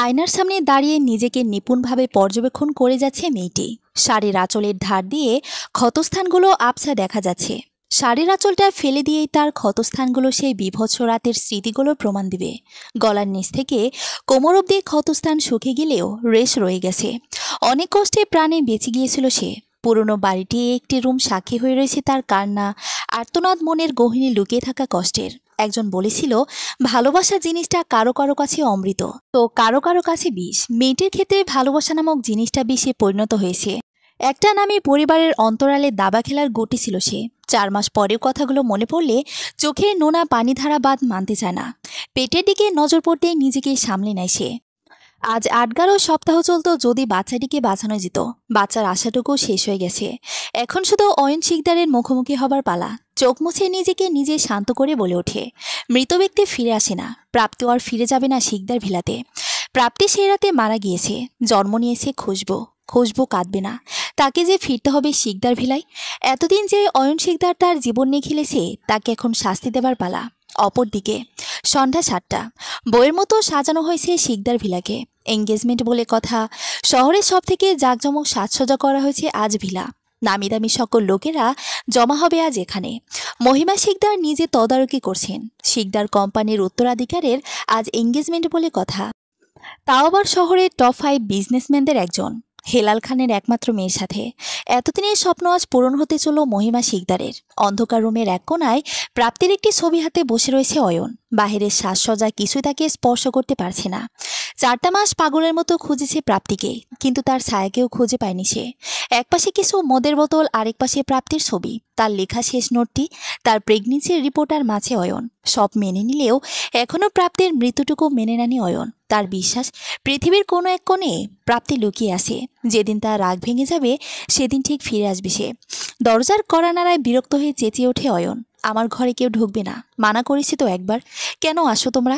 আয়নার সামনে দাঁড়িয়ে নিজেকে নিপুণভাবে পর্যবেক্ষণ করে যাচ্ছে মেয়েটি। শাড়ির আঁচলের ধার দিয়ে ক্ষতস্থানগুলো আবছা দেখা যাচ্ছে। শাড়ির আঁচলটা ফেলে দিয়েই তার ক্ষতস্থানগুলো সেই বীভৎস রাতের স্মৃতিগুলো প্রমাণ দিবে। গলার নিচ থেকে কোমর অবধি ক্ষতস্থান শুকিয়ে গেলেও রেশ রয়ে গেছে। অনেক কষ্টে প্রাণে বেঁচে গিয়েছিল সে। পুরনো বাড়িটি একটি রুম সাক্ষী হয়ে রয়েছে তার কান্না, আর্তনাদ, মনের গহীনে লুকিয়ে থাকা কষ্টের। একজন বলেছিল, ভালোবাসা জিনিসটা কারো কারো কাছে অমৃত, তো কারো কারো কাছে বিষ। মেয়েটির ক্ষেত্রে ভালোবাসা নামক জিনিসটা বিষে পরিণত হয়েছে। একটা নামে পরিবারের অন্তরালে দাবা খেলার গতি ছিল সে। 4 মাস পরেও কথাগুলো মনে পড়লে চোখে নোনা পানিধারা বাঁধ মানতে চায় না। পেটের দিকে নজর পড়তে নিজেকে সামলে নেয় সে। আজ 8-11 সপ্তাহ চলতো যদি বাচ্চাটিকে বাঁচানো যেত। বাচ্চার আশাটুকু শেষ হয়ে গেছে। এখন শুধু অয়ন শিকদারের মুখোমুখি হবার পালা। চোখ মুছে নিজেকে নিজে শান্ত করে বলে ওঠে, মৃত ব্যক্তি ফিরে আসে না, প্রাপ্তি আর ফিরে যাবে না শিকদার ভিলাতে। প্রাপ্তি সেই রাতে মারা গিয়েছে, জন্ম নিয়েছে খুশবু। খুশবু কাঁদবে না, তাকে যে ফিরতে হবে শিকদার ভিলায়। এতদিন যে অয়ন শিকদার তার জীবন নিয়ে খেলেছে, তাকে এখন শাস্তি দেবার পালা। অপরদিকে সন্ধ্যা 7টা। বইয়ের মতো সাজানো হয়েছে শিকদার ভিলাকে। এঙ্গেজমেন্ট বলে কথা। শহরের সব থেকে জাঁকজমক সাজসজ্জা করা হয়েছে আজ ভিলা। নামি দামি সকল লোকেরা জমা হবে আজ এখানে। মহিমা শিকদার নিজে তদারকি করছেন। শিকদার কোম্পানির উত্তরাধিকারের আজ এঙ্গেজমেন্ট বলে কথা। তাও আবার শহরের টপ 5 বিজনেসম্যানদের একজন, হেলাল খানের একমাত্র মেয়ের সাথে। এতদিনের স্বপ্ন আজ পূরণ হতে চলল মহিমা শিকদারের। অন্ধকার রুমের এক কোনায় প্রাপ্তির একটি ছবি হাতে বসে রয়েছে অয়ন। বাহিরের সাজসজ্জা কিছুই তাকে স্পর্শ করতে পারছে না। 4টা মাস পাগলের মতো খুঁজেছে প্রাপ্তিকে, কিন্তু তার ছায়াকেও খুঁজে পায়নি সে। একপাশে কিছু মদের বোতল, আরেক পাশে প্রাপ্তির ছবি, তার লেখা শেষ নোটটি, তার প্রেগনেন্সির রিপোর্টার মাঝে অয়ন। সব মেনে নিলেও এখনও প্রাপ্তির মৃত্যুটুকু মেনে নেয়নি অয়ন। তার বিশ্বাস পৃথিবীর কোনো এক কোণে প্রাপ্তি লুকিয়ে আছে। যেদিন তার রাগ ভেঙে যাবে সেদিন ঠিক ফিরে আসবে সে। দরজার কড়া নাড়ায় বিরক্ত হয়ে চেঁচিয়ে ওঠে অয়ন, আমার ঘরে কেউ ঢুকবে না, মানা করেছি তো একবার, কেন আসো তোমরা?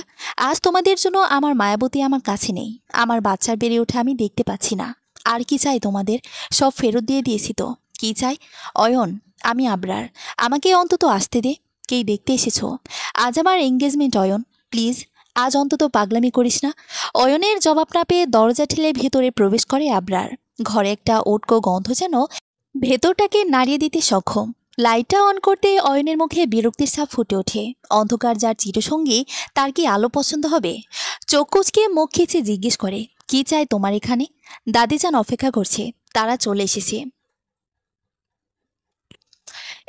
আজ তোমাদের জন্য আমার মায়াবতী আমার কাছে নেই। আমার বাচ্চার বেড়ে ওঠে আমি দেখতে পাচ্ছি না। আর কি চাই তোমাদের? সব ফেরত দিয়ে দিয়েছি তো। কি চাই? অয়ন, আমি আবরার, আমাকে অন্তত আসতে দে। কেই দেখতে এসেছো? আজ আমার এঙ্গেজমেন্ট অয়ন, প্লিজ আজ অন্তত পাগলামি করিস না। অয়নের জবাব না পেয়ে দরজা ঠেলে ভেতরে প্রবেশ করে আবরার। ঘরে একটা ওটকো গন্ধ যেন ভেতরটাকে নাড়িয়ে দিতে সক্ষম। লাইটটা অন করতে অয়নের মুখে বিরক্তির ছাপ ফুটে ওঠে। অন্ধকার যার চিরসঙ্গী, তার কি আলো পছন্দ হবে? চোখ কুচকে মুখ খিচে জিজ্ঞেস করে, কি চাই তোমার এখানে? দাদিজান অপেক্ষা করছে, তারা চলে এসেছে।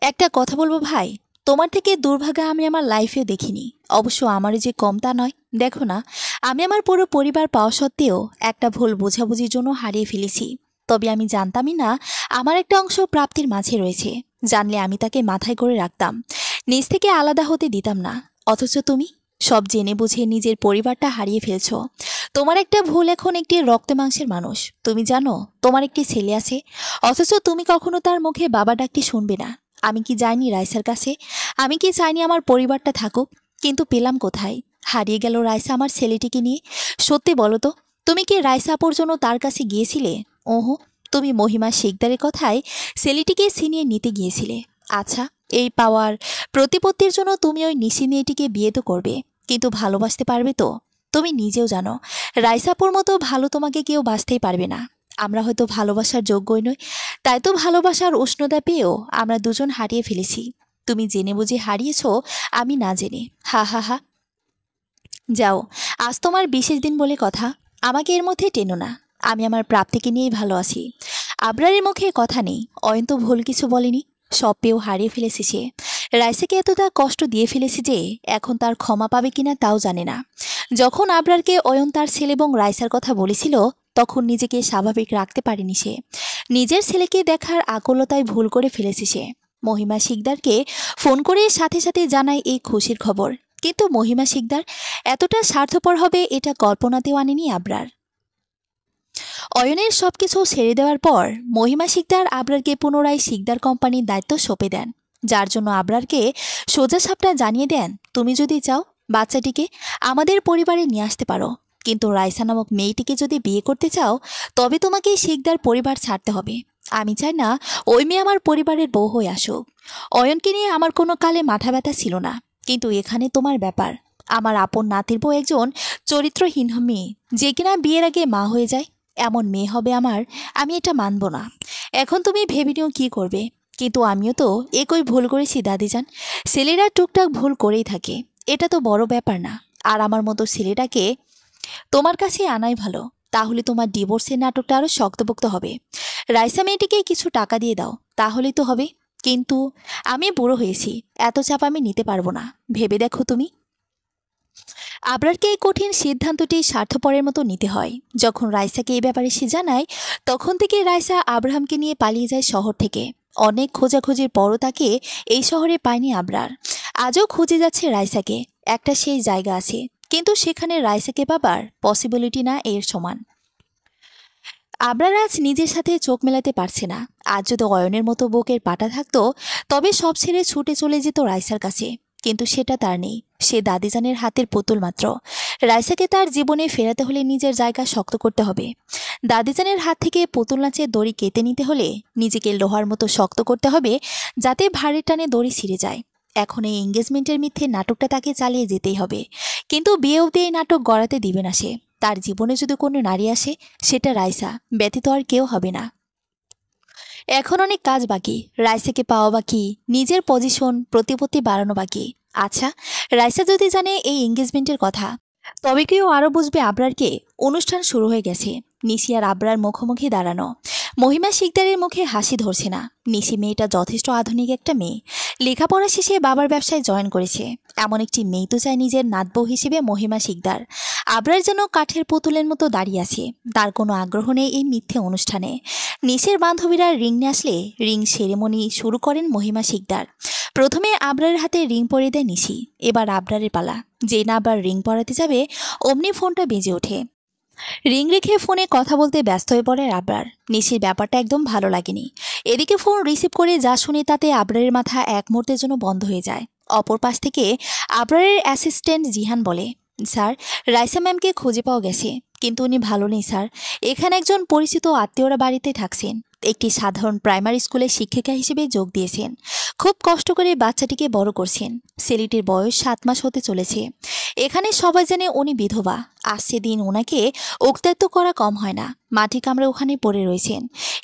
একটা কথা বলবো ভাই, তোমার থেকে দুর্ভাগা আমি আমার লাইফেও দেখিনি। অবশ্য আমারও যে কম তা নয়। দেখো না, আমি আমার পুরো পরিবার পাওয়া সত্ত্বেও একটা ভুল বোঝাবুঝির জন্য হারিয়ে ফেলেছি। তবে আমি জানতামই না আমার একটা অংশ প্রাপ্তির মাঝে রয়েছে। জানলে আমি তাকে মাথায় করে রাখতাম, নিজ থেকে আলাদা হতে দিতাম না। অথচ তুমি সব জেনে বুঝে নিজের পরিবারটা হারিয়ে ফেলছো। তোমার একটা ভুল, এখন একটি রক্ত মাংসের মানুষ। তুমি জানো তোমার একটি ছেলে আছে, অথচ তুমি কখনো তার মুখে বাবা ডাকটি শুনবে না। আমি কি যাইনি রাইসার কাছে? আমি কি চাইনি আমার পরিবারটা থাকুক? কিন্তু পেলাম কোথায়? হারিয়ে গেল রাইসা আমার ছেলেটিকে নিয়ে। সত্যি বলো তো, তুমি কি রাইসা আপুর জন্য তার কাছে গিয়েছিলে? ওহো, তুমি মহিমা শিকদারের কথায় ছেলেটিকে ছিনিয়ে নিতে গিয়েছিলে। আচ্ছা, এই পাওয়ার প্রতিপত্তির জন্য তুমি ওই নিশি মেয়েটিকে বিয়ে তো করবে, কিন্তু ভালোবাসতে পারবে তো? তুমি নিজেও জানো রাইসাপুর মতো ভালো তোমাকে কেউ বাসতেই পারবে না। আমরা হয়তো ভালোবাসার যোগ্যই নই, তাই তো ভালোবাসার উষ্ণতা পেয়েও আমরা দুজন হারিয়ে ফেলেছি। তুমি জেনে বুঝে হারিয়েছ, আমি না জেনে। হা হা হা। যাও, আজ তোমার বিশেষ দিন বলে কথা, আমাকে এর মধ্যে টেনো না। আমি আমার প্রাপ্তিকে নিয়েই ভালো আছি। আবরারের মুখে কথা নেই, অয়ন তো ভুল কিছু বলেনি। সব পেয়েও হারিয়ে ফেলেছে সে। রাইসাকে এতটা কষ্ট দিয়ে ফেলেছে যে এখন তার ক্ষমা পাবে কিনা তাও জানে না। যখন আবরারকে অয়ন তার ছেলে এবং রাইসার কথা বলেছিল, তখন নিজেকে স্বাভাবিক রাখতে পারেনি সে। নিজের ছেলেকে দেখার আকুলতায় ভুল করে ফেলেছে সে। মহিমা শিকদারকে ফোন করে সাথে সাথে জানায় এই খুশির খবর, কিন্তু মহিমা শিকদার এতটা স্বার্থপর হবে এটা কল্পনাতেও আনেনি আবরার। অয়নের সবকিছু ছেড়ে দেওয়ার পর মহিমা শিকদার আবরারকে পুনরায় শিকদার কোম্পানির দায়িত্ব সঁপে দেন, যার জন্য আবরারকে সোজা সাপটা জানিয়ে দেন, তুমি যদি চাও বাচ্চাটিকে আমাদের পরিবারে নিয়ে আসতে পারো, কিন্তু রাইসা নামক মেয়েটিকে যদি বিয়ে করতে চাও তবে তোমাকে শিকদার পরিবার ছাড়তে হবে। আমি চাই না ওই মেয়ে আমার পরিবারের বউ হয়ে আসুক। অয়নকে নিয়ে আমার কোনো কালে মাথা ব্যথা ছিল না, কিন্তু এখানে তোমার ব্যাপার। আমার আপন নাতির বউ একজন চরিত্রহীন মেয়ে, যে কিনা বিয়ের আগে মা হয়ে যায়। এমন মেয়ে হবে আমার, আমি এটা মানব না। এখন তুমি ভেবে নিও কি করবে। কিন্তু আমিও তো একই ভুল করেছি দাদিজান। ছেলেরা টুকটাক ভুল করেই থাকে, এটা তো বড় ব্যাপার না। আর আমার মতো ছেলেটাকে তোমার কাছে আনাই ভালো, তাহলে তোমার ডিভোর্সের নাটকটা আরও শক্তপোক্ত হবে। রাইসা মেয়েটিকে কিছু টাকা দিয়ে দাও, তাহলেই তো হবে। কিন্তু আমি বুড়ো হয়েছি, এত চাপ আমি নিতে পারবো না। ভেবে দেখো তুমি। আবরারকে এই কঠিন সিদ্ধান্তটি স্বার্থপরের মতো নিতে হয়। যখন রাইসাকে এই ব্যাপারে সে জানায়, তখন থেকে রাইসা আব্রাহামকে নিয়ে পালিয়ে যায় শহর থেকে। অনেক খোঁজাখুঁজির পরও তাকে এই শহরে পায়নি আবরার। আজও খুঁজে যাচ্ছে রাইসাকে। একটা সেই জায়গা আছে, কিন্তু সেখানে রাইসাকে পাবার পসিবিলিটি না এর সমান। আবরার আজ নিজের সাথে চোখ মেলাতে পারছে না। আজ যদি অয়নের মতো বুকের পাটা থাকতো, তবে সব ছেড়ে ছুটে চলে যেত রাইসার কাছে। কিন্তু সেটা তার নেই। সে দাদিজানের হাতের পুতুল মাত্র। রাইসাকে তার জীবনে ফেরাতে হলে নিজের জায়গা শক্ত করতে হবে। দাদিজানের হাত থেকে পুতুল নাচের দড়ি কেটে নিতে হলে নিজেকে লোহার মতো শক্ত করতে হবে, যাতে ভারী টানে দড়ি ছিঁড়ে যায়। এখন এই এঙ্গেজমেন্টের মিথ্যে নাটকটা তাকে চালিয়ে যেতেই হবে। কিন্তু বিয়ে অবধি এই নাটক গড়াতে দিবে না সে। তার জীবনে যদি কোনো নারী আসে, সেটা রাইসা ব্যতীত আর কেউ হবে না। এখন অনেক কাজ বাকি। রাইসাকে পাওয়া বাকি, নিজের পজিশন প্রতিপত্তি বাড়ানো বাকি। আচ্ছা, রাইসা যদি জানে এই এঙ্গেজমেন্টের কথা, তবে কেউ আরও বুঝবে আবরারকে। অনুষ্ঠান শুরু হয়ে গেছে। নিশি আর আবরার মুখোমুখি দাঁড়ানো। মহিমা শিকদারের মুখে হাসি ধরছে না। নিশি মেয়েটা যথেষ্ট আধুনিক একটা মেয়ে। লেখাপড়া শেষে বাবার ব্যবসায় জয়েন করেছে। এমন একটি মেয়ে তো চায় নিজের নাতবউ হিসেবে মহিমা শিকদার। আবরার যেন কাঠের পুতুলের মতো দাঁড়িয়ে আছে। তার কোনো আগ্রহ নেই এই মিথ্যে অনুষ্ঠানে। নিশের বান্ধবীরা রিং নিয়ে আসলে রিং সেরেমনি শুরু করেন মহিমা শিকদার। প্রথমে আবরারের হাতে রিং পরিয়ে দেয় নিশি। এবার আবরারের পালা। যে না আবার রিং পরাতে যাবে, অমনি ফোনটা বেজে ওঠে। রিং রেখে ফোনে কথা বলতে ব্যস্ত হয়ে পড়ে আবরার। নিশির ব্যাপারটা একদম ভালো লাগেনি। এদিকে ফোন রিসিভ করে যা শুনে তাতে আবরারের মাথা এক মুহূর্তের জন্য বন্ধ হয়ে যায়। অপর পাশ থেকে আবরারের অ্যাসিস্ট্যান্ট জিহান বলে, স্যার, রাইসা ম্যামকে খুঁজে পাওয়া গেছে, কিন্তু উনি ভালো নেই স্যার। এখানে একজন পরিচিত আত্মীয়রা বাড়িতে থাকছেন। একটি সাধারণ প্রাইমারি স্কুলের শিক্ষিকা হিসেবে যোগ দিয়েছেন। খুব কষ্ট করে বাচ্চাটিকে বড় করছেন। ছেলেটির বয়স 7 মাস হতে চলেছে। এখানে সবাই জানে উনি বিধবা। আসছে দিন ওনাকে উক্তায়িত করা কম হয় না। মাটি কামড়ে ওখানে পড়ে রয়েছেন।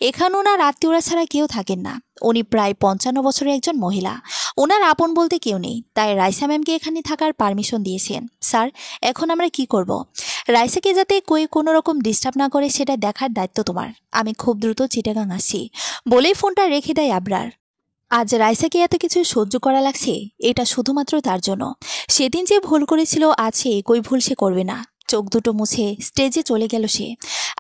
এখানে ওনার আত্মীয়রা ছাড়া কেউ থাকেন না। উনি প্রায় 55 বছরের একজন মহিলা। ওনার আপন বলতে কেউ নেই, তাই রাইসা ম্যামকে এখানে থাকার পারমিশন দিয়েছেন। স্যার, এখন আমরা কি করব? রাইসাকে যাতে কোনো রকম ডিস্টার্ব না করে সেটা দেখার দায়িত্ব তোমার। আমি খুব দ্রুত চিটাগাং আসছি বলেই ফোনটা রেখে দেয় আবরার। আজ রাইসাকে এত কিছু সহ্য করা লাগছে, এটা শুধুমাত্র তার জন্য। সেদিন যে ভুল করেছিল, আজ সে একই ভুল সে করবে না। চোখ দুটো মুছে স্টেজে চলে গেল সে।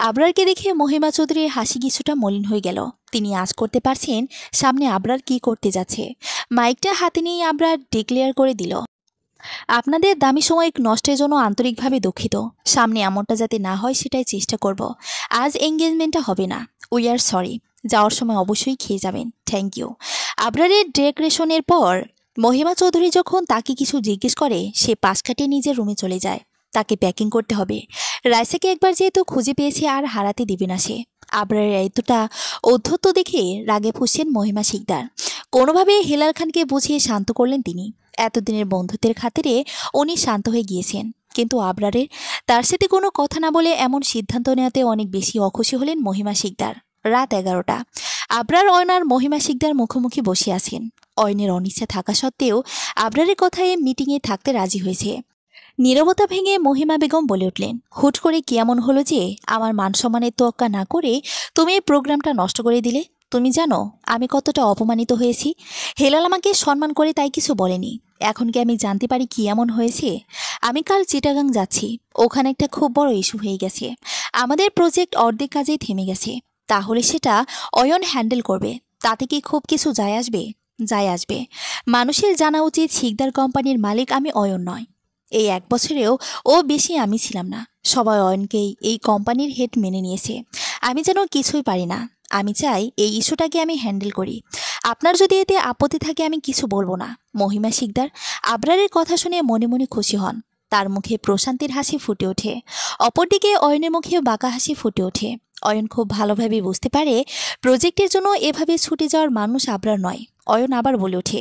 আবরারকে দেখে মহিমা চৌধুরীর হাসি কিছুটা মলিন হয়ে গেল। তিনি আজ করতে পারছেন সামনে আবরার কি করতে যাচ্ছে। মাইকটা হাতে নিয়ে আবরার ডিক্লেয়ার করে দিল, আপনাদের দামি সময় নষ্টের জন্য আন্তরিকভাবে দুঃখিত। সামনে এমনটা যাতে না হয় সেটাই চেষ্টা করব। আজ এঙ্গেজমেন্টটা হবে না। We are sorry. যাওয়ার সময় অবশ্যই খেয়ে যাবেন। Thank you. আবরারের ডেকোরেশনের পর মহিমা চৌধুরী যখন তাকে কিছু জিজ্ঞেস করে, সে পাশ কাটিয়ে নিজের রুমে চলে যায়। তাকে প্যাকিং করতে হবে। রাইসাকে একবার যেহেতু খুঁজে পেয়েছে, আর হারাতে দিবে না সে। আবরারের এতটা ঔদ্ধত্য দেখে রাগে ফুঁসছেন মহিমা শিকদার। কোনোভাবে হেলাল খানকে বুঝিয়ে শান্ত করলেন তিনি। এতদিনের বন্ধুত্বের খাতিরে উনি শান্ত হয়ে গিয়েছেন। কিন্তু আবরারের তার সাথে কোনো কথা না বলে এমন সিদ্ধান্ত নেওয়াতে অনেক বেশি অখুশি হলেন মহিমা শিকদার। রাত 11টা। আবরার অয়ন আর মহিমা শিকদার মুখোমুখি বসে আছেন। অয়নের অনিচ্ছা থাকা সত্ত্বেও আবরারের কথায় মিটিংয়ে থাকতে রাজি হয়েছে। নীরবতা ভেঙে মহিমা বেগম বলে উঠলেন, হুট করে কি এমন হলো যে আমার মান সম্মানের তোয়াক্কা না করে তুমি এই প্রোগ্রামটা নষ্ট করে দিলে? তুমি জানো আমি কতটা অপমানিত হয়েছি? হেলাল আমাকে সম্মান করে তাই কিছু বলেনি। এখন কি আমি জানতে পারি কি এমন হয়েছে? আমি কাল চিটাগাং যাচ্ছি। ওখানে একটা খুব বড় ইস্যু হয়ে গেছে। আমাদের প্রজেক্ট অর্ধেক কাজেই থেমে গেছে। তাহলে সেটা অয়ন হ্যান্ডেল করবে। তাতে কি খুব কিছু যায় আসবে? যায় আসবে। মানুষের জানা উচিত শিকদার কোম্পানির মালিক আমি, অয়ন নয়। এই 1 বছরেও বেশি আমি ছিলাম না। সবাই অয়নকেই এই কোম্পানির হেড মেনে নিয়েছে। আমি যেন কিছুই পারি না। আমি চাই এই ইস্যুটাকে আমি হ্যান্ডেল করি। আপনার যদি এতে আপত্তি থাকে আমি কিছু বলবো না। মহিমা শিকদার আবরারের কথা শুনে মনে মনে খুশি হন। তার মুখে প্রশান্তির হাসি ফুটে ওঠে। অপরদিকে অয়নের মুখেও বাঁকা হাসি ফুটে ওঠে। অয়ন খুব ভালোভাবে বুঝতে পারে প্রজেক্টের জন্য এভাবে ছুটে যাওয়ার মানুষ আবরার নয়। অয়ন আবার বলে ওঠে,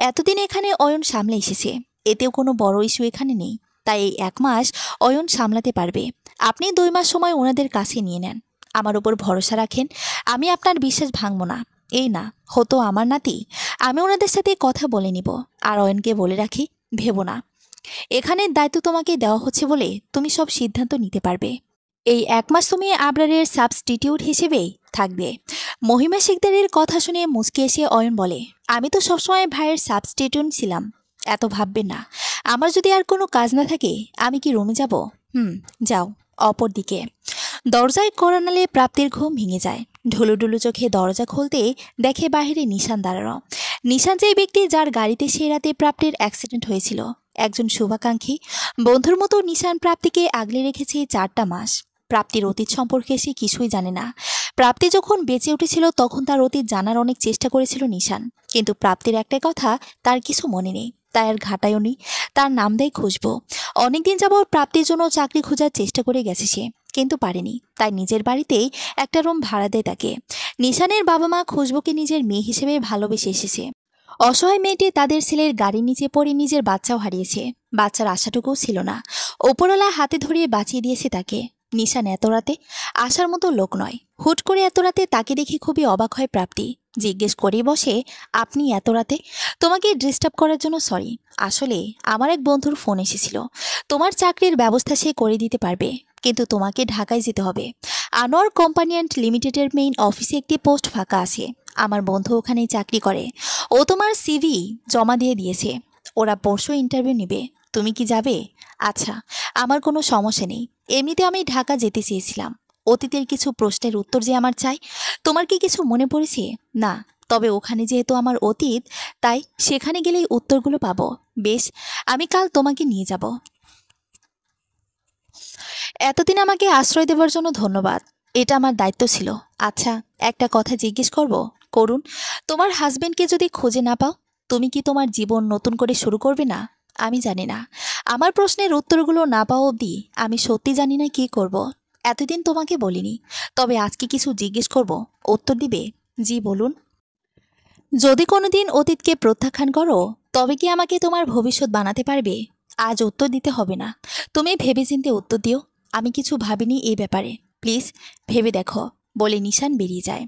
এতদিন এখানে অয়ন সামলে এসেছে, এতেও কোনো বড় ইস্যু এখানে নেই। তাই এই 1 মাস অয়ন সামলাতে পারবে। আপনি 2 মাস সময় ওনাদের কাছে নিয়ে নেন। আমার উপর ভরসা রাখেন, আমি আপনার বিশ্বাস ভাঙব না। এই না হতো আমার নাতি, আমি ওনাদের সাথে কথা বলে নিব। আর অয়নকে বলে রাখি, ভেবো না, এখানের দায়িত্ব তোমাকে দেওয়া হচ্ছে বলে তুমি সব সিদ্ধান্ত নিতে পারবে। এই 1 মাস তুমি আবরারের সাবস্টিটিউট হিসেবেই থাকবে। মহিমা শিকদারের কথা শুনে মুচকি এসে অয়ন বলে, আমি তো সবসময় ভাইয়ের সাবস্টিটিউট ছিলাম, এত ভাববেন না। আমার যদি আর কোনো কাজ না থাকে আমি কি রুমে যাব? যাও। অপরদিকে দরজায় কড়া নাড়লে প্রাপ্তির ঘুম ভেঙে যায়। ঢুলুঢুলু চোখে দরজা খুলতে দেখে বাহিরে নিশান দাঁড়ানো। নিশান যে ব্যক্তি যার গাড়িতে সেই রাতে প্রাপ্তির অ্যাক্সিডেন্ট হয়েছিল, একজন শুভাকাঙ্ক্ষী বন্ধুর মতো নিশান প্রাপ্তিকে আগলে রেখেছে 4টা মাস। প্রাপ্তির অতীত সম্পর্কে সে কিছুই জানে না। প্রাপ্তি যখন বেঁচে উঠেছিল তখন তার অতীত জানার অনেক চেষ্টা করেছিল নিশান, কিন্তু প্রাপ্তির একটাই কথা তার কিছু মনে নেই, তাই আর ঘাটায়ও নি। তার নাম দেয় খুশবু। অনেকদিন যাবৎ প্রাপ্তির জন্য চাকরি খোঁজার চেষ্টা করে গেছে সে, কিন্তু পারেনি, তাই নিজের বাড়িতেই একটা রুম ভাড়া দেয় তাকে। নিশানের বাবা মা খুশবুকে নিজের মেয়ে হিসেবে ভালোবেসে এসেছে। অসহায় মেয়েটি তাদের ছেলের গাড়ির নিচে পড়ে নিজের বাচ্চাও হারিয়েছে। বাচ্চার আশাটুকুও ছিল না, ওপরওয়ালা হাতে ধরিয়ে বাঁচিয়ে দিয়েছে তাকে। নিশান এত রাতে আসার মতো লোক নয়। হুট করে এত রাতে তাকে দেখে খুবই অবাক হয় প্রাপ্তি। জিজ্ঞেস করে বসে, আপনি এত রাতে? তোমাকে ডিস্টার্ব করার জন্য সরি। আসলে আমার এক বন্ধুর ফোন এসেছিল, তোমার চাকরির ব্যবস্থা সে করে দিতে পারবে, কিন্তু তোমাকে ঢাকায় যেতে হবে। আনোয়ার কোম্পানি অ্যান্ড লিমিটেডের মেইন অফিসে একটি পোস্ট ফাঁকা আছে। আমার বন্ধু ওখানেই চাকরি করে। ও তোমার সিভি জমা দিয়ে দিয়েছে। ওরা পরশু ইন্টারভিউ নেবে। তুমি কি যাবে? আচ্ছা, আমার কোনো সমস্যা নেই। এমনিতে আমি ঢাকা যেতে চেয়েছিলাম। অতীতের কিছু প্রশ্নের উত্তর যে আমার চাই। তোমার কি কিছু মনে পড়েছে? না, তবে ওখানে যেহেতু আমার অতীত, তাই সেখানে গেলেই উত্তরগুলো পাবো। বেশ, আমি কাল তোমাকে নিয়ে যাব। এতদিন আমাকে আশ্রয় দেওয়ার জন্য ধন্যবাদ। এটা আমার দায়িত্ব ছিল। আচ্ছা, একটা কথা জিজ্ঞেস করব? করুন। তোমার হাজবেন্ডকে যদি খুঁজে না পাও, তুমি কি তোমার জীবন নতুন করে শুরু করবে না? আমি জানি না। আমার প্রশ্নের উত্তরগুলো না পাওয়া অবধি আমি সত্যি জানি না কি করব। এতদিন তোমাকে বলিনি, তবে আজকে কিছু জিজ্ঞেস করব, উত্তর দিবে? জি বলুন। যদি কোনোদিন অতীতকে প্রত্যাখ্যান করো, তবে কি আমাকে তোমার ভবিষ্যৎ বানাতে পারবে? আজ উত্তর দিতে হবে না, তুমি ভেবেচিন্তে উত্তর দিও। আমি কিছু ভাবিনি এই ব্যাপারে, প্লিজ ভেবে দেখো, বলে নিশান বেরিয়ে যায়।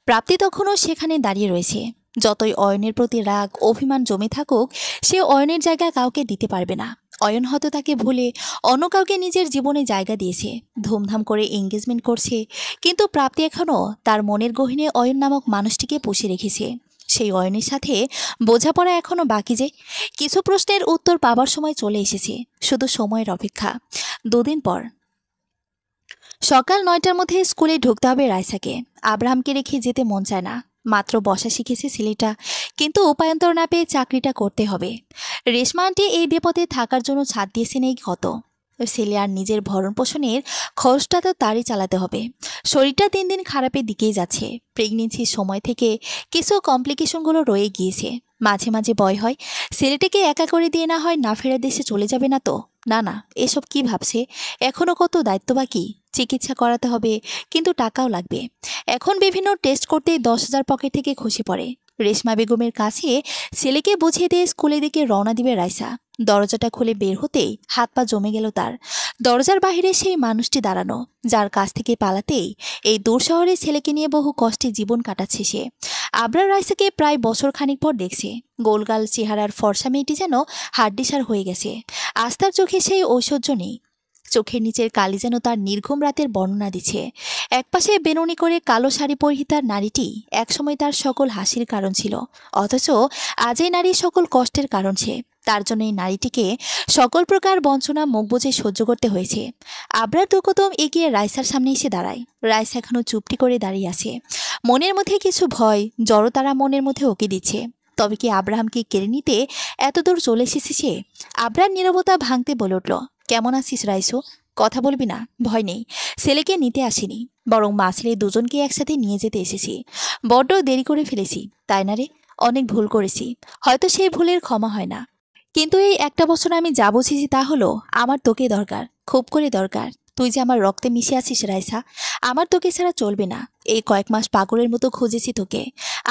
প্রাপ্তি তখনও সেখানে দাঁড়িয়ে রয়েছে। যতই অয়নের প্রতি রাগ অভিমান জমে থাকুক, সে অয়নের জায়গা কাউকে দিতে পারবে না। অয়ন হয়তো তাকে ভুলে অন্য কাউকে নিজের জীবনে জায়গা দিয়েছে, ধুমধাম করে এঙ্গেজমেন্ট করছে, কিন্তু প্রাপ্তি এখনও তার মনের গহীনে অয়ন নামক মানুষটিকে পুষে রেখেছে। সেই অয়নের সাথে বোঝাপড়া এখনও বাকি যে। কিছু প্রশ্নের উত্তর পাবার সময় চলে এসেছে, শুধু সময়ের অপেক্ষা। 2 দিন পর সকাল 9টার মধ্যে স্কুলে ঢুকতে হবে রাইসাকে। আব্রাহামকে রেখে যেতে মন চায় না। মাত্র বসা শিখেছে ছেলেটা, কিন্তু উপায়ন্তর না পেয়ে চাকরিটা করতে হবে। রেশমা আন্টি এই বিপদে থাকার জন্য ছাদ দিয়েছেন এই কত। ছেলে আর নিজের ভরণ পোষণের খরচটা তো তারই চালাতে হবে। শরীরটা দিন দিন খারাপের দিকেই যাচ্ছে। প্রেগনেন্সির সময় থেকে কিছু কমপ্লিকেশনগুলো রয়ে গিয়েছে। মাঝে মাঝে ভয় হয় ছেলেটাকে একা করে দিয়ে না হয় না ফেরার দেশে চলে যাবে না তো। না না, এসব কি ভাবছে? এখনও কত দায়িত্ব বাকি। চিকিৎসা করাতে হবে, কিন্তু টাকাও লাগবে। এখন বিভিন্ন টেস্ট করতেই 10,000 পকেট থেকে খসে পড়ে। রেশমা বেগমের কাছে ছেলেকে বুঝিয়ে দিয়ে স্কুলের দিকে রওনা দিবে রাইসা। দরজাটা খুলে বের হতেই হাত পা জমে গেল তার। দরজার বাহিরে সেই মানুষটি দাঁড়ানো, যার কাছ থেকে পালাতেই এই দূর শহরে ছেলেকে নিয়ে বহু কষ্টে জীবন কাটাচ্ছে সে। আবরার রাইসাকে প্রায় বছর খানিক পর দেখছে। গোলগাল চেহারার ফর্সা মেয়েটি যেন হাড্ডিসার হয়ে গেছে। আস্থার চোখে সেই ঐশ্বর্য নেই। চোখের নিচের কালি যেন তার নির্ঘুম রাতের বর্ণনা দিচ্ছে। একপাশে বেনুনি করে কালো শাড়ি পরিহিতার নারীটি একসময় তার সকল হাসির কারণ ছিল, অথচ আজ এই নারীর সকল কষ্টের কারণ সে। তার জন্য এই নারীটিকে সকল প্রকার বঞ্চনা মুখ বুজে সহ্য করতে হয়েছে। আবরার 2 কদম এগিয়ে রাইসার সামনে এসে দাঁড়ায়। রাইসা এখনো চুপটি করে দাঁড়িয়ে আছে। মনের মধ্যে কিছু ভয় জড়তারা মনের মধ্যে ওকে দিচ্ছে। তবে কি আব্রাহামকে কেড়ে নিতে এত দূর চলে এসেছে সে? আবরার নীরবতা ভাঙতে বলে উঠল, কেমন আছিস রাইসু? কথা বলবি না? ভয় নেই, ছেলেকে নিতে আসিনি, বরং মা ছেলে দুজনকে একসাথে নিয়ে যেতে এসেছি। বড্ড দেরি করে ফেলেছি, তাই না রে? অনেক ভুল করেছি, হয়তো সেই ভুলের ক্ষমা হয় না, কিন্তু এই 1টা বছর আমি যা বুঝেছি তা হলো আমার তোকে দরকার, খুব করে দরকার। তুই যে আমার রক্তে মিশে আছিস রাইসা, আমার তোকে ছাড়া চলবে না। এই কয়েক মাস পাগলের মতো খুঁজেছি তোকে।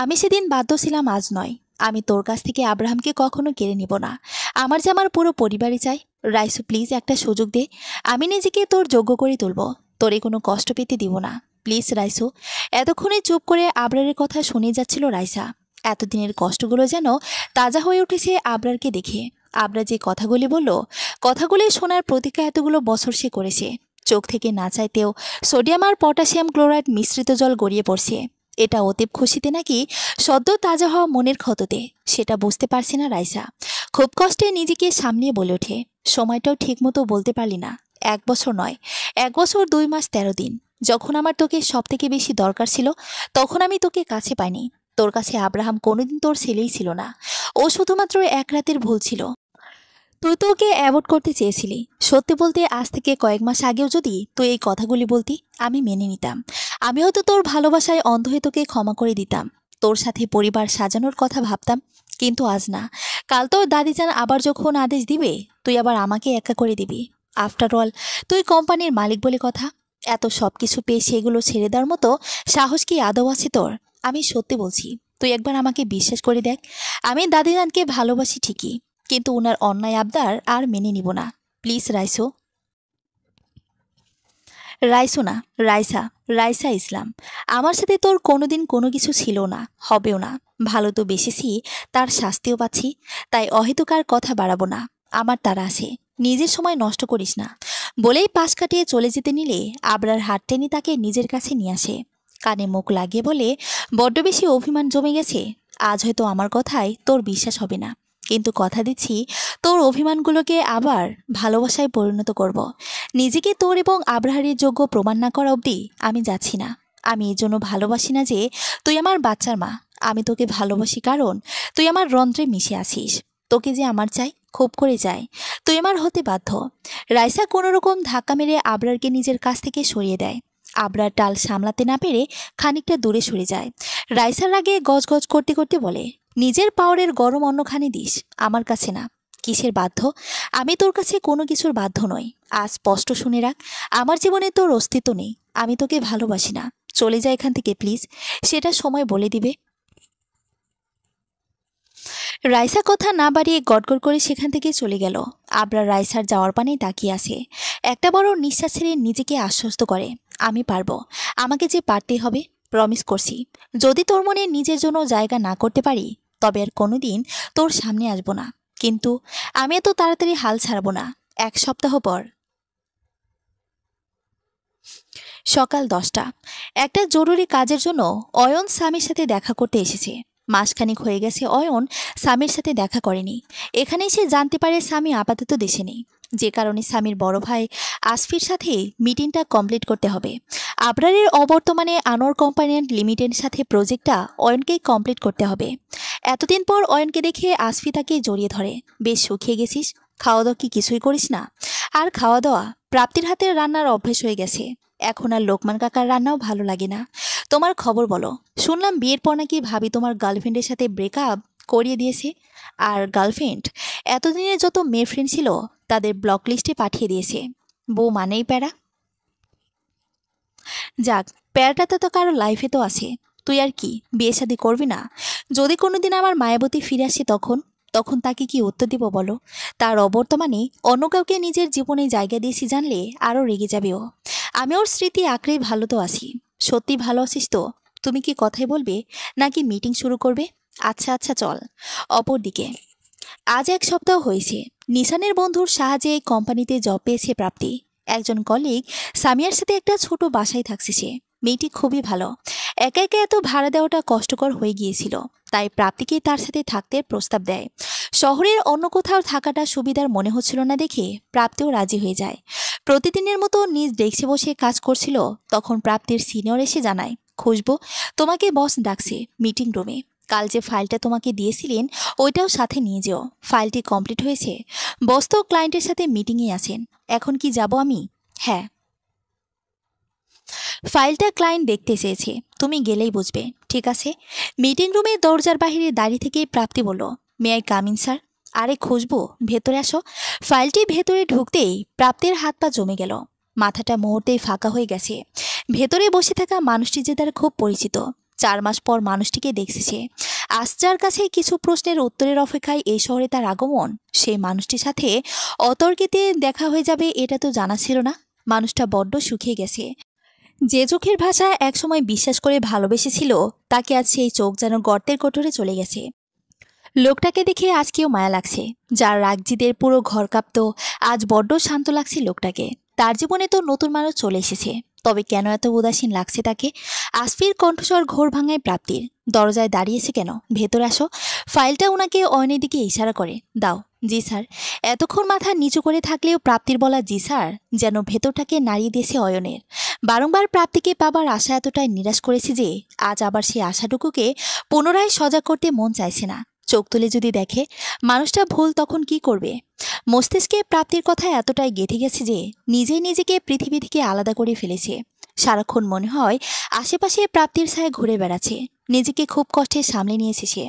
আমি সেদিন বাধ্য ছিলাম, আজ নয়। আমি তোর কাছ থেকে আব্রাহামকে কখনো কেড়ে নিব না। আমার যে আমার পুরো পরিবারই চাই। রাইসু প্লিজ একটা সুযোগ দে, আমি নিজেকে তোর যোগ্য করে তুলব। তোরে কোনো কষ্ট পেতে দিব না, প্লিজ রাইসু। এতক্ষণে চুপ করে আবরারের কথা শুনে যাচ্ছিল রাইসা। এতদিনের কষ্টগুলো যেন তাজা হয়ে উঠেছে আবরারকে দেখে। আবরার যে কথাগুলি বলল, কথাগুলি শোনার প্রতীক্ষা এতগুলো বছর সে করেছে। চোখ থেকে না চাইতেও সোডিয়াম আর পটাশিয়াম ক্লোরাইড মিশ্রিত জল গড়িয়ে পড়ছে। এটা অতীব খুশিতে নাকি সদ্য তাজা হওয়া মনের ক্ষততে, সেটা বুঝতে পারছে না রাইসা। খুব কষ্টে নিজেকে সামলিয়ে বলে ওঠে, সময়টাও ঠিকমতো বলতে পারলি না। 1 বছর নয়, 1 বছর 2 মাস 13 দিন। যখন আমার তোকে সব থেকে বেশি দরকার ছিল, তখন আমি তোকে কাছে পাইনি। তোর কাছে আব্রাহাম কোনোদিন তোর ছেলেই ছিল না, ও শুধুমাত্র এক রাতের ভুল ছিল। তুই তো ওকে অ্যাভয়েড করতে চেয়েছিলি। সত্যি বলতে আজ থেকে কয়েক মাস আগেও যদি তুই এই কথাগুলি বলতি, আমি মেনে নিতাম। আমি হয়তো তোর ভালোবাসায় অন্ধ হয়ে তোকে ক্ষমা করে দিতাম, তোর সাথে পরিবার সাজানোর কথা ভাবতাম। কিন্তু আজ না, কাল তোর দাদিজান আবার যখন আদেশ দিবে, তুই আবার আমাকে একা করে দিবি। আফটার অল তুই কোম্পানির মালিক বলে কথা। এত সব কিছু পেয়ে সেগুলো ছেড়ে দেওয়ার মতো সাহস কি আদৌ আছে তোর? আমি সত্যি বলছি, তুই একবার আমাকে বিশ্বাস করে দেখ। আমি দাদিজানকে ভালোবাসি ঠিকই, কিন্তু ওনার অন্যায় আবদার আর মেনে নিব না। প্লিজ রাইসো। রাইসো না, রাইসা, রাইসা ইসলাম। আমার সাথে তোর কোনোদিন কোনো কিছু ছিল না, হবেও না। ভালো তো বেসেছি, তার শাস্তিও পাচ্ছি। তাই অহেতুকার কথা বাড়াবো না, আমার তারা আছে। নিজের সময় নষ্ট করিস না। বলেই পাশ কাটিয়ে চলে যেতে নিলে আবরার হাত টেনে তাকে নিজের কাছে নিয়ে আসে। কানে মুখ লাগিয়ে বলে, বড্ড বেশি অভিমান জমে গেছে। আজ হয়তো আমার কথায় তোর বিশ্বাস হবে না, কিন্তু কথা দিচ্ছি তোর অভিমানগুলোকে আবার ভালোবাসায় পরিণত করব। নিজেকে তোর এবং আব্রাহারের যোগ্য প্রমাণ না করা অবধি আমি যাচ্ছি না। আমি এই জন্য ভালোবাসি না যে তুই আমার বাচ্চার মা। আমি তোকে ভালোবাসি কারণ তুই আমার রন্ধ্রে মিশে আছিস। তোকে যে আমার চাই, খুব করে চাই। তুই আমার হতে বাধ্য। রাইসা কোনোরকম ধাক্কা মেরে আবরারকে নিজের কাছ থেকে সরিয়ে দেয়। আবরার টাল সামলাতে না পেরে খানিকটা দূরে সরে যায়। রাইসার রাগে গজগজ করতে করতে বলে, নিজের পাওয়ারের গরম অন্যখানে দিস, আমার কাছে না। কিসের বাধ্য? আমি তোর কাছে কোনো কিছুর বাধ্য নই। আজ স্পষ্ট শুনে রাখ, আমার জীবনে তোর অস্তিত্ব নেই। আমি তোকে ভালোবাসি না। চলে যা এখান থেকে প্লিজ, সেটা সময় বলে দিবে। রাইসা কথা না বাড়িয়ে গটগট করে সেখান থেকে চলে গেল। আবরার রাইসার যাওয়ার পানে তাকিয়ে আছে। একটা বড় নিঃশ্বাস ছেড়ে নিজেকে আশ্বস্ত করে, আমি পারবো। আমাকে যে পারতেই হবে, প্রমিস করছি। যদি তোর মনে নিজের জন্য জায়গা না করতে পারি, তবে আর কোনোদিন তোর সামনে আসবো না। কিন্তু আমি এত তাড়াতাড়ি হাল ছাড়বো না। 1 সপ্তাহ পর সকাল 10টা। একটা জরুরি কাজের জন্য অয়ন স্বামীর সাথে দেখা করতে এসেছে। মাসখানেক হয়ে গেছে অয়ন স্বামীর সাথে দেখা করেনি। এখানে সে জানতে পারে স্বামী আপাতত দেশে নেই, যে কারণে স্বামীর বড় ভাই আসফির সাথে মিটিংটা কমপ্লিট করতে হবে। আবরারের অবর্তমানে আনোয়ার কোম্পানি লিমিটেডের সাথে প্রজেক্টটা অয়নকেই কমপ্লিট করতে হবে। এতদিন পর অয়নকে দেখে আসফি তাকে জড়িয়ে ধরে, বেশ শুকিয়ে গেছিস? খাওয়া দাওয়া কি কিছুই করিস না? আর খাওয়া দাওয়া, প্রাপ্তির হাতের রান্নার অভ্যেস হয়ে গেছে। এখন আর লোকমান কাকার রান্নাও ভালো লাগে না। তোমার খবর বলো। শুনলাম বিয়ের পর নাকি ভাবি তোমার গার্লফ্রেন্ডের সাথে ব্রেকআপ করিয়ে দিয়েছে। আর গার্লফ্রেন্ড এতদিনে যত মেয়ে ফ্রেন্ড ছিল তাদের ব্লক লিস্টে পাঠিয়ে দিয়েছে। বউ মানেই প্যারা। যাক, প্যারাটা তো কারো লাইফে তো আছে। তুই আর কি বিয়ে শাদী করবি না? যদি কোনোদিন আমার মায়াবতী ফিরে আসে, তখন তখন তাকে কি উত্তর দিব বলো? তার অবর্তমানে অন্য কাউকে নিজের জীবনে জায়গা দিয়েছি জানলে আরও রেগে যাবে ও। আমি ওর স্মৃতি আঁকড়েই ভালো তো আছি। সত্যি ভালো আছিস তো? তুমি কি কথাই বলবে নাকি মিটিং শুরু করবে? আচ্ছা আচ্ছা চল। অপরদিকে আজ 1 সপ্তাহ হয়েছে নিশানের বন্ধুর সাহায্যে এই কোম্পানিতে জব পেয়েছে প্রাপ্তি। একজন কলিগ সামিয়ার সাথে একটা ছোট বাসায় থাকছে সে। মেয়েটি খুবই ভালো। একা একা এত ভাড়া দেওয়াটা কষ্টকর হয়ে গিয়েছিল, তাই প্রাপ্তিকে তার সাথে থাকতে প্রস্তাব দেয়। শহরের অন্য কোথাও থাকাটা সুবিধার মনে হচ্ছিল না দেখে প্রাপ্তিও রাজি হয়ে যায়। প্রতিদিনের মতো নিজ ডেস্কে বসে কাজ করছিল, তখন প্রাপ্তির সিনিয়র এসে জানায়, খুশবু, তোমাকে বস ডাকছে মিটিং রুমে। কাল যে ফাইলটা তোমাকে দিয়েছিলেন ওইটাও সাথে নিয়ে যেও। ফাইলটি কমপ্লিট হয়েছে। বস তো ক্লায়েন্টের সাথে মিটিংয়ে আছেন। এখন কি যাব আমি? হ্যাঁ। ফাইলটা ক্লায়েন্ট দেখতে চেয়েছে, তুমি গেলেই বুঝবে। ঠিক আছে। মিটিং রুমে দরজার বাহিরে দাঁড়িয়ে থেকে প্রাপ্তি বলল, may I come in sir? আরে খুশবু, ভেতরে আসো। ফাইলটি ভেতরে ঢুকতেই প্রাপ্তির হাত পা জমে গেল। মাথাটা মুহূর্তেই ফাঁকা হয়ে গেছে। ভেতরে বসে থাকা মানুষটি যে তার খুব পরিচিত। 4 মাস পর মানুষটিকে দেখছে সে। আজ যার কাছে কিছু প্রশ্নের উত্তরের অপেক্ষায় এই শহরে তার আগমন, সেই মানুষটির সাথে অতর্কিতে দেখা হয়ে যাবে এটা তো জানা ছিল না। মানুষটা বড্ড শুকিয়ে গেছে। যে চোখের ভাষা একসময় বিশ্বাস করে ভালোবেসেছিল, তাকে আজ সেই চোখ যেন গর্তের কোটরে চলে গেছে। লোকটাকে দেখে আজকেও মায়া লাগছে। যার রাগজিদের পুরো ঘর কাঁপত, আজ বড্ড শান্ত লাগছে লোকটাকে। তার জীবনে তো নতুন মানুষ চলে এসেছে, তবে কেন এত উদাসীন লাগছে তাকে? আসফির কণ্ঠস্বর ঘোর ভাঙায় প্রাপ্তির। দরজায় দাঁড়িয়েছে কেন? ভেতরে আসো। ফাইলটা ওনাকে অয়নের দিকে ইশারা করে। দাও। জি স্যার। এতক্ষণ মাথা নিচু করে থাকলেও প্রাপ্তির বলা জি স্যার যেন ভেতরটাকে নাড়িয়ে দিয়েছে অয়নের। বারংবার প্রাপ্তিকে পাবার আশা এতটাই নিরাশ করেছে যে আজ আবার সেই আশাটুকুকে পুনরায় সজাগ করতে মন চাইছে না। চোখ তুলে যদি দেখে মানুষটা ভুল, তখন কি করবে? মস্তিষ্কে প্রাপ্তির কথা এতটাই গেঁথে গেছে যে নিজেই নিজেকে পৃথিবী থেকে আলাদা করে ফেলেছে। সারাক্ষণ মনে হয় আশেপাশে প্রাপ্তির ছায়া ঘুরে বেড়াচ্ছে। নিজেকে খুব কষ্টে সামলে নিয়েছে সে।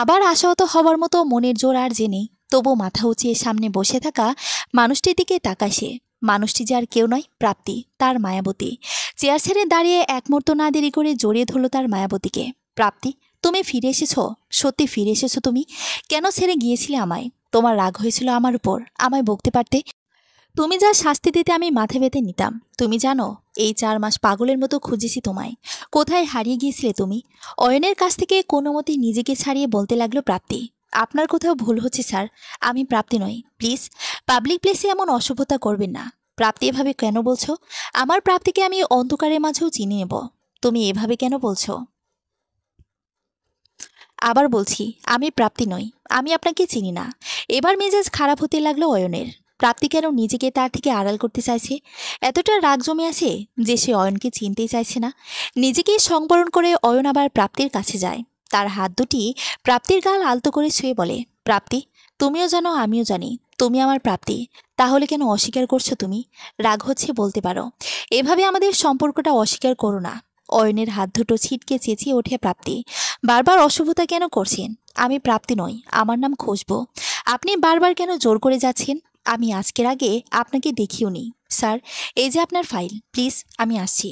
আবার আশাহত হবার মতো মনের জোর আর যে নেই, তবু মাথা উঁচিয়ে সামনে বসে থাকা মানুষটির দিকে তাকায় সে। মানুষটি যে আর কেউ নয়, প্রাপ্তি, তার মায়াবতী। চেয়ার ছেড়ে দাঁড়িয়ে এক মুহূর্ত না দেরি করে জড়িয়ে ধরল তার মায়াবতীকে। প্রাপ্তি, তুমি ফিরে এসেছো? সত্যি ফিরে এসেছো তুমি? কেন ছেড়ে গিয়েছিলে আমায়? তোমার রাগ হয়েছিল আমার উপর, আমায় বকতে পারতে। তুমি যা শাস্তি দিতে আমি মাথা বেঁধে নিতাম। তুমি জানো, এই 4 মাস পাগলের মতো খুঁজেছি তোমায়। কোথায় হারিয়ে গিয়েছিলে তুমি? অয়নের কাছ থেকে কোনো মতে নিজেকে ছাড়িয়ে বলতে লাগলো প্রাপ্তি। আপনার কোথাও ভুল হচ্ছে স্যার, আমি প্রাপ্তি নই। প্লিজ পাবলিক প্লেসে এমন অসভ্যতা করবেন না। প্রাপ্তি এভাবে কেন বলছো? আমার প্রাপ্তিকে আমি অন্ধকারের মাঝেও চিনি নেব। তুমি এভাবে কেন বলছো? আবার বলছি, আমি প্রাপ্তি নই। আমি আপনাকে চিনি না। এবার মেজাজ খারাপ হতে লাগলো অয়নের। প্রাপ্তি কেন নিজেকে তার থেকে আড়াল করতে চাইছে? এতটা রাগ জমে আছে যে সে অয়নকে চিনতেই চাইছে না। নিজেকে সংবরণ করে অয়ন আবার প্রাপ্তির কাছে যায়। তার হাত দুটি প্রাপ্তির গাল আলতো করে ছুঁয়ে বলে, প্রাপ্তি, তুমিও জানো আমিও জানি তুমি আমার প্রাপ্তি। তাহলে কেন অস্বীকার করছো তুমি? রাগ হচ্ছে বলতে পারো। এভাবে আমাদের সম্পর্কটা অস্বীকার করো না। অয়নের হাত দুটো ছিটকে চেঁচিয়ে ওঠে প্রাপ্তি। বারবার অশুভতা কেন করছেন? আমি প্রাপ্তি নই, আমার নাম খুশবু। আপনি বারবার কেন জোর করে যাচ্ছেন? আমি আজকের আগে আপনাকে দেখিও নি। স্যার, এই যে আপনার ফাইল, প্লিজ আমি আসছি।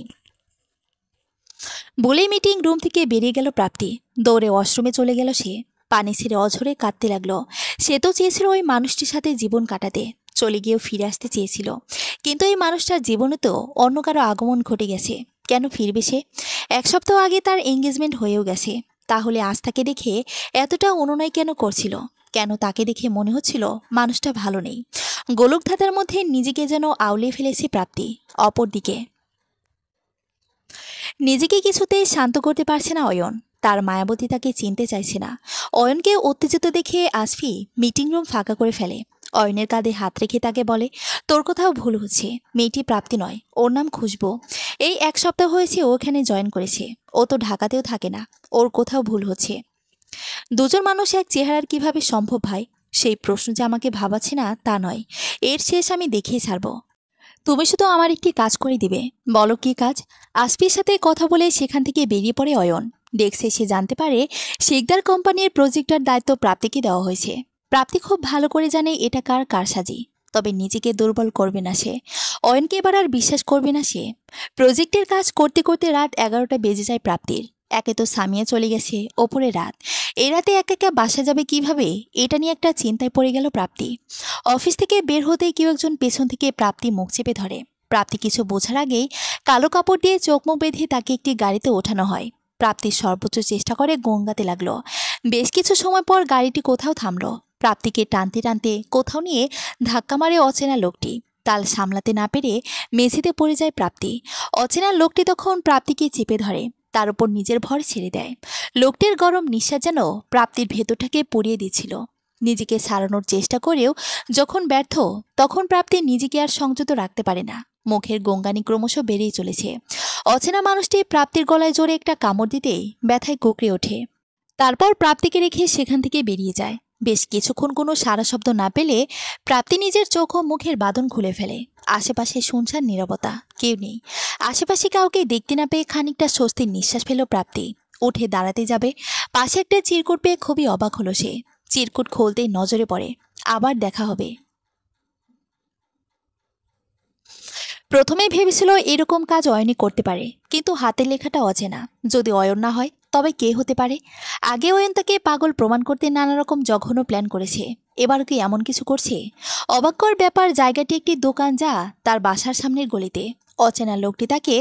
বলেই মিটিং রুম থেকে বেরিয়ে গেল প্রাপ্তি। দৌড়ে ওয়াশরুমে চলে গেল সে। পানি ছেড়ে অঝরে কাঁদতে লাগলো। সে তো চেয়েছিল ওই মানুষটির সাথে জীবন কাটাতে, চলে গিয়েও ফিরে আসতে চেয়েছিল। কিন্তু এই মানুষটার জীবনে তো অন্য কারো আগমন ঘটে গেছে। কেন ফিরবে সে? 1 সপ্তাহ আগে তার এঙ্গেজমেন্ট হয়েও গেছে। তাহলে আজ তাকে দেখে এতটা অনুনয় কেন করছিল? কেন তাকে দেখে মনে হচ্ছিল মানুষটা ভালো নেই? গোলকধাঁধার মধ্যে নিজেকে যেন আউলে ফেলেছে প্রাপ্তি। অপরদিকে নিজেকে কিছুতেই শান্ত করতে পারছে না অয়ন। তার মায়াবতী তাকে চিনতে চাইছে না। অয়নকে উত্তেজিত দেখে আসফি মিটিং রুম ফাঁকা করে ফেলে। অয়নের কাঁধে হাত রেখে তাকে বলে, তোর কোথাও ভুল হচ্ছে। মেয়েটি প্রাপ্তি নয়, ওর নাম খুশবু। এই 1 সপ্তাহ হয়েছে ও এখানে জয়েন করেছে। ও তো ঢাকাতেও থাকে না। ওর কোথাও ভুল হচ্ছে। দুজন মানুষ এক চেহারার কিভাবে সম্ভব ভাই? সেই প্রশ্ন যে আমাকে ভাবাচ্ছে না তা নয়, এর শেষ আমি দেখিয়ে ছাড়ব। তুমি শুধু আমার একটি কাজ করে দিবে। বলো কি কাজ? আসফির সাথে কথা বলে সেখান থেকে বেরিয়ে পড়ে অয়ন। ডেস্কে সে জানতে পারে শিকদার কোম্পানির প্রজেক্টের দায়িত্ব প্রাপ্তিকে দেওয়া হয়েছে। প্রাপ্তি খুব ভালো করে জানে এটা কার কারসাজি। তবে নিজেকে দুর্বল করবে না সে। অয়নকে এবার আর বিশ্বাস করবে না সে। প্রজেক্টের কাজ করতে করতে রাত 11টা বেজে যায় প্রাপ্তির। একে তো সামিয়া চলে গেছে, ওপরে রাত। এই রাতে একা একা বাসা যাবে কিভাবে, এটা নিয়ে একটা চিন্তায় পড়ে গেল প্রাপ্তি। অফিস থেকে বের হতেই কেউ একজন পেছন থেকে প্রাপ্তি মুখ চেপে ধরে। প্রাপ্তি কিছু বোঝার আগেই কালো কাপড় দিয়ে চোখ মুখ বেঁধে তাকে একটি গাড়িতে ওঠানো হয়। প্রাপ্তির সর্বোচ্চ চেষ্টা করে গঙ্গাতে লাগলো। বেশ কিছু সময় পর গাড়িটি কোথাও থামলো। প্রাপ্তিকে টানতে টানতে কোথাও নিয়ে ধাক্কা মারে অচেনা লোকটি। তাল সামলাতে না পেরে মেঝেতে পড়ে যায় প্রাপ্তি। অচেনা লোকটি তখন প্রাপ্তিকে চেপে ধরে, তার উপর নিজের ভর ছেড়ে দেয়। লোকটির গরম নিঃশ্বাস যেন প্রাপ্তির ভেতরটাকে পুড়িয়ে দিচ্ছিল। নিজেকে সারানোর চেষ্টা করেও যখন ব্যর্থ, তখন প্রাপ্তি নিজেকে আর সংযত রাখতে পারে না। মুখের গঙ্গানি ক্রমশ বেড়েই চলেছে। অচেনা মানুষটি প্রাপ্তির গলায় জোরে একটা কামড় দিতেই ব্যথায় কুঁকড়ে ওঠে। তারপর প্রাপ্তিকে রেখে সেখান থেকে বেরিয়ে যায়। বেশ কিছুক্ষণ কোনো সারা শব্দ না পেলে প্রাপ্তি নিজের চোখ ও মুখের বাঁধন খুলে ফেলে। আশেপাশে শুনশান নীরবতা, কেউ নেই। আশেপাশে কাউকে দেখতে না পেয়ে খানিকটা স্বস্তির নিঃশ্বাস ফেল প্রাপ্তি। উঠে দাঁড়াতে যাবে, পাশে একটা চিরকুট পেয়ে খুবই অবাক হলো সে। চিরকুট খুলতেই নজরে পড়ে, আবার দেখা হবে। প্রথমে ভেবেছিল এরকম কাজ অয়নই করতে পারে, কিন্তু হাতের লেখাটা অচেনা। যদি অয়ন না হয় তবে কে হতে পারে? আগে অয়ন তাকে পাগল প্রমাণ করতে নানা রকম জঘন্য প্ল্যান করেছে, এবার কি এমন কিছু করছে? অবাক্যর ব্যাপার, জায়গাটি একটি দোকান যা তার বাসার সামনের গলিতে। অচেনা লোকটি তাকে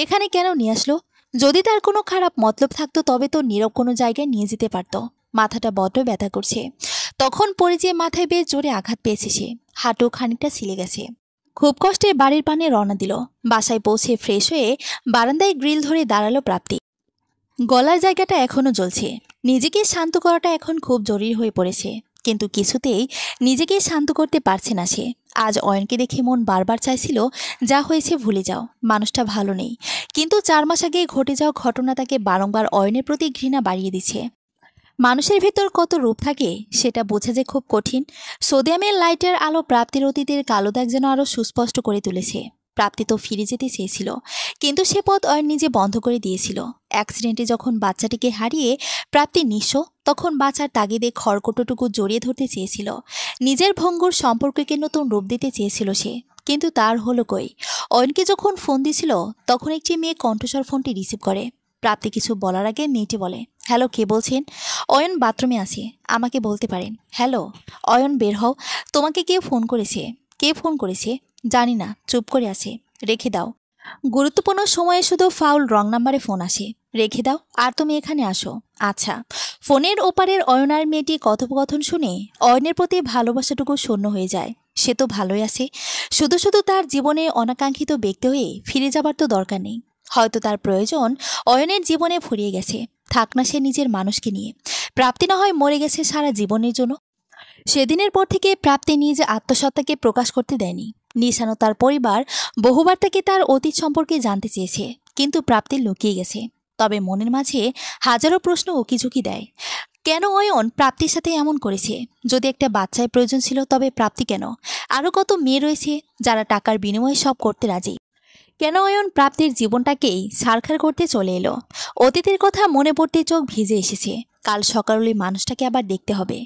এখানে কেন নিয়ে আসলো? যদি তার কোনো খারাপ মতলব থাকতো তবে তো নীরব কোনো জায়গায় নিয়ে যেতে পারত। মাথাটা বড্ড ব্যথা করছে। তখন পড়ে যেয়ে মাথায় বেশ জোরে আঘাত পেয়েছে সে, হাঁটু খানিকটা ছিলে গেছে। খুব কষ্টে বাড়ির পানে রওনা দিল। বাসায় পৌঁছে ফ্রেশ হয়ে বারান্দায় গ্রিল ধরে দাঁড়ালো প্রাপ্তি। গলার জায়গাটা এখনো জ্বলছে। নিজেকে শান্ত করাটা এখন খুব জরুরি হয়ে পড়েছে, কিন্তু কিছুতেই নিজেকে শান্ত করতে পারছে না সে। আজ অয়নকে দেখে মন বারবার চাইছিল যা হয়েছে ভুলে যাও, মানুষটা ভালো নেই। কিন্তু 4 মাস আগে ঘটে যাওয়া ঘটনা তাকে বারংবার অয়নের প্রতি ঘৃণা বাড়িয়ে দিচ্ছে। মানুষের ভেতর কত রূপ থাকে সেটা বোঝা যে খুব কঠিন। সোডিয়ামের লাইটের আলো প্রাপ্তির অতীতের কালো দাগ যেন আরও সুস্পষ্ট করে তুলেছে। প্রাপ্তি তো ফিরে যেতে চেয়েছিল, কিন্তু সে পথ অয়ন নিজে বন্ধ করে দিয়েছিল। অ্যাক্সিডেন্টে যখন বাচ্চাটিকে হারিয়ে প্রাপ্তি নিঃস্ব, তখন বাঁচার তাগিদে খড়কুটোটুকু জড়িয়ে ধরতে চেয়েছিল। নিজের ভঙ্গুর সম্পর্ককে নতুন রূপ দিতে চেয়েছিল সে, কিন্তু তার হলো কই। অয়নকে যখন ফোন দিছিল তখন একটি মেয়ে কণ্ঠস্বর ফোনটি রিসিভ করে। প্রাপ্তি কিছু বলার আগে মেয়েটি বলে, হ্যালো, কে বলছেন? অয়ন বাথরুমে আছে, আমাকে বলতে পারেন। হ্যালো অয়ন, বের হও। তোমাকে কে ফোন করেছে? কে ফোন করেছে? জানি না, চুপ করে আছে, রেখে দাও। গুরুত্বপূর্ণ সময়ে শুধু ফাউল রং নাম্বারে ফোন আসে, রেখে দাও আর তুমি এখানে আসো। আচ্ছা। ফোনের ওপারের অয়ন আর মেয়েটি কথোপকথন শুনে অয়নের প্রতি ভালোবাসাটুকু শূন্য হয়ে যায়। সে তো ভালোই আছে, শুধু শুধু তার জীবনে অনাকাঙ্ক্ষিত ব্যক্তি হয়ে ফিরে যাবার তো দরকার নেই। হয়তো তার প্রয়োজন অয়নের জীবনে ফুরিয়ে গেছে, থাক না সে নিজের মানুষকে নিয়ে। প্রাপ্তি না হয় মরে গেছে সারা জীবনের জন্য। সেদিনের পর থেকে প্রাপ্তি নিজ আত্মসত্তাকে প্রকাশ করতে দেয়নি। নিশানো তার পরিবার বহুবার তাকে তার অতীত সম্পর্কে জানতে চেয়েছে, কিন্তু প্রাপ্তি লুকিয়ে গেছে। তবে মনের মাঝে হাজারো প্রশ্ন উকিঝুঁকি দেয়। কেন অয়ন প্রাপ্তির সাথে এমন করেছে? যদি একটা বাচ্চার প্রয়োজন ছিল তবে প্রাপ্তি কেন? আরও কত মেয়ে রয়েছে যারা টাকার বিনিময়ে সব করতে রাজি। কেন অয়ন প্রাপ্তির জীবনটাকেই ছারখার করতে চলে এলো? অতীতের কথা মনে পড়তে চোখ ভিজে এসেছে। কাল সকালে মানুষটাকে আবার দেখতে হবে।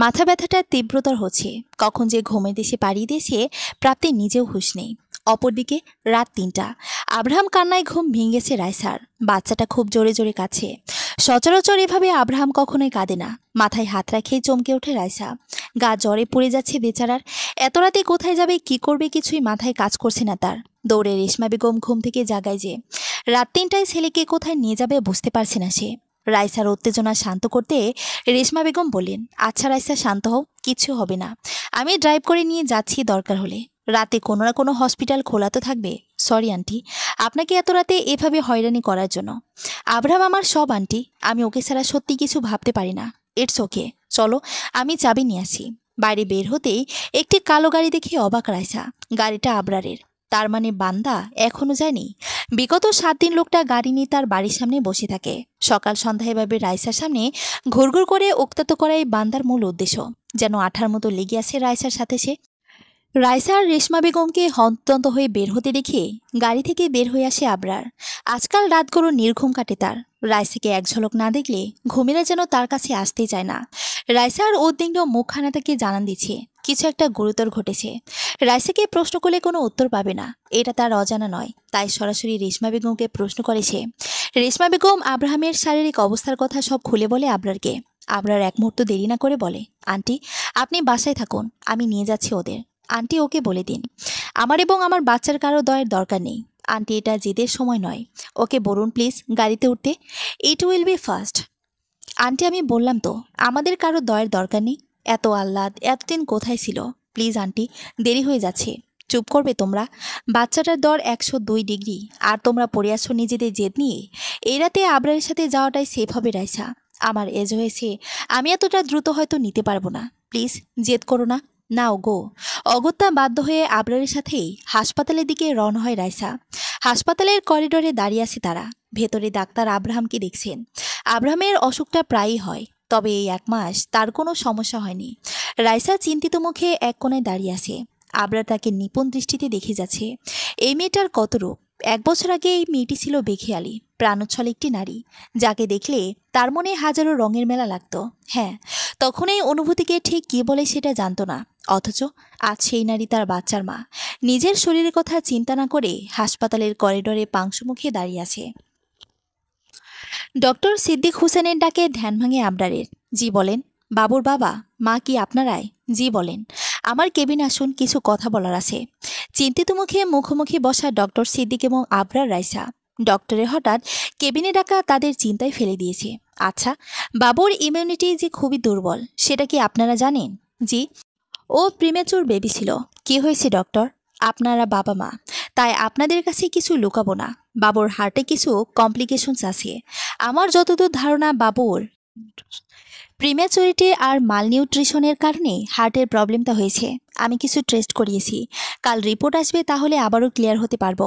মাথা ব্যথাটা তীব্রতর হচ্ছে। কখন যে ঘুমের দেশে পাড়িয়ে দিয়েছে প্রাপ্তির নিজেও হুঁশ নেই। অপরদিকে রাত 3টা। আব্রাহাম কান্নায় ঘুম ভেঙেছে রাইসার। বাচ্চাটা খুব জোরে জোরে কাঁদছে। সচরাচর এভাবে আব্রাহাম কখনোই কাঁদে না। মাথায় হাত রাখেই চমকে ওঠে রাইসা। গা জ্বরে পড়ে যাচ্ছে বেচারার। এত রাতে কোথায় যাবে, কি করবে, কিছুই মাথায় কাজ করছে না তার। দৌড়ে রেশমা বেগম ঘুম থেকে জাগায় যে। রাত 3টায় ছেলেকে কোথায় নিয়ে যাবে বুঝতে পারছে না সে। রাইসার উত্তেজনা শান্ত করতে রেশমা বেগম বললেন, আচ্ছা রাইসা, শান্ত হও, কিচ্ছু হবে না। আমি ড্রাইভ করে নিয়ে যাচ্ছি দরকার হলে। রাতে কোনো না কোনো হসপিটাল খোলা তো থাকবে। সরি আন্টি, আপনাকে এত রাতে এভাবে হয়রানি করার জন্য। আব্রাহাম আমার সব আন্টি, আমি ওকে ছাড়া সত্যি কিছু ভাবতে পারি না। ইটস ওকে, চলো আমি চাবি নিয়ে আসি। বাইরে বের হতেই একটি কালো গাড়ি দেখে অবাক রাইসা। গাড়িটা আবরারের। তার মানে বান্দা এখনো যায়নি। বিগত 7 দিন লোকটা গাড়ি নিয়ে তার বাড়ির সামনে বসে থাকে। সকাল সন্ধ্যা এভাবে রাইসার সামনে ঘুরঘুর করে উক্তাত করাই বান্দার মূল উদ্দেশ্য। যেন আঠার মতো লেগে আছে রাইসার সাথে সে। রাইসা আর রেশমা বেগমকে হন্তদন্ত হয়ে বের হতে দেখে গাড়ি থেকে বের হয়ে আসে আবরার। আজকাল রাতগুলো নির্ঘুম কাটে তার। রাইসাকে এক ঝলক না দেখলে ঘুমেরা যেন তার কাছে আসতেই চায় না। রাইসা আর উদ্বিগ্ন মুখখানা তাকে জানান দিচ্ছে কিছু একটা গুরুতর ঘটেছে। রাইসাকে প্রশ্ন করলে কোনো উত্তর পাবে না, এটা তার অজানা নয়। তাই সরাসরি রেশমা বেগমকে প্রশ্ন করে সে। রেশমা বেগম আব্রাহামের শারীরিক অবস্থার কথা সব খুলে বলে আবরারকে। আবরার এক মুহূর্ত দেরি না করে বলে, আন্টি আপনি বাসায় থাকুন, আমি নিয়ে যাচ্ছি ওদের। আন্টি ওকে বলে দিন আমার এবং আমার বাচ্চার কারো দয়ের দরকার নেই। আন্টি এটা জেদের সময় নয়, ওকে বলুন প্লিজ গাড়িতে উঠতে। It will be fast. Aunty আমি বললাম তো আমাদের কারো দয়ের দরকার নেই। এত আহ্লাদ এতদিন কোথায় ছিল? প্লিজ আন্টি, দেরি হয়ে যাচ্ছে। চুপ করবে তোমরা? বাচ্চাটার দর 102 ডিগ্রি আর তোমরা পড়ে আছো নিজেদের জেদ নিয়ে। এই রাতে আবরারের সাথে যাওয়াটাই সেফ হবে রাইসা। আমার এজ হয়েছে, আমি এতটা দ্রুত হয়তো নিতে পারবো না। প্লিজ জেদ করো না। নাও গো। অগত্যা বাধ্য হয়ে আবরারের সাথেই হাসপাতালের দিকে রওনা হয় রাইসা। হাসপাতালের করিডোরে দাঁড়িয়ে আছে তারা। ভেতরে ডাক্তার আব্রাহামকে দেখছেন। আব্রাহামের অসুখটা প্রায়ই হয়, তবে এই 1 মাস তার কোনো সমস্যা হয়নি। রাইসা চিন্তিত মুখে এক কোণায় দাঁড়িয়ে আছে। আবরার তাকে নিপুণ দৃষ্টিতে দেখে যাচ্ছে। এই মেয়েটার কত রূপ! 1 বছর আগে এই মেয়েটি ছিল বেখেয়ালি প্রাণোচ্ছল একটি নারী, যাকে দেখলে তার মনে হাজারো রঙের মেলা লাগতো। হ্যাঁ, তখন এই অনুভূতিকে ঠিক কী বলে সেটা জানতো না। অথচ আজ সেই নারী তার বাচ্চার মা, নিজের শরীরের কথা চিন্তা না করে হাসপাতালের করিডোরে পাংশুমুখে দাঁড়িয়ে আছে। ডক্টর সিদ্দিক হোসেনের ডাকে ধ্যান ভাঙে আবরারের। জি বলেন। বাবুর বাবা, মা কি আপনারাই? জি বলেন। আমার কেবিন আসুন, কিছু কথা বলার আছে। চিন্তিত মুখে মুখোমুখি বসা ডক্টর সিদ্দিক এবং আবরার রাইসা। ডক্টরের হঠাৎ কেবিনে ডাকা তাদের চিন্তায় ফেলে দিয়েছে। আচ্ছা, বাবুর ইমিউনিটি যে খুবই দুর্বল, সেটা কি আপনারা জানেন? জি। ও প্রিমেচুর বেবি ছিল। কি হয়েছে ডক্টর? আপনারা বাবা মা, তাই আপনাদের কাছে কিছু লুকাবো না। বাবুর হার্টে কিছু কমপ্লিকেশনস আছে। আমার যতদূর ধারণা, বাবুর প্রিম্যাচুরিটি আর মালনিউট্রিশনের কারণে হার্টের প্রবলেমটা হয়েছে। আমি কিছু টেস্ট করিয়েছি, কাল রিপোর্ট আসবে, তাহলে আবারও ক্লিয়ার হতে পারবো।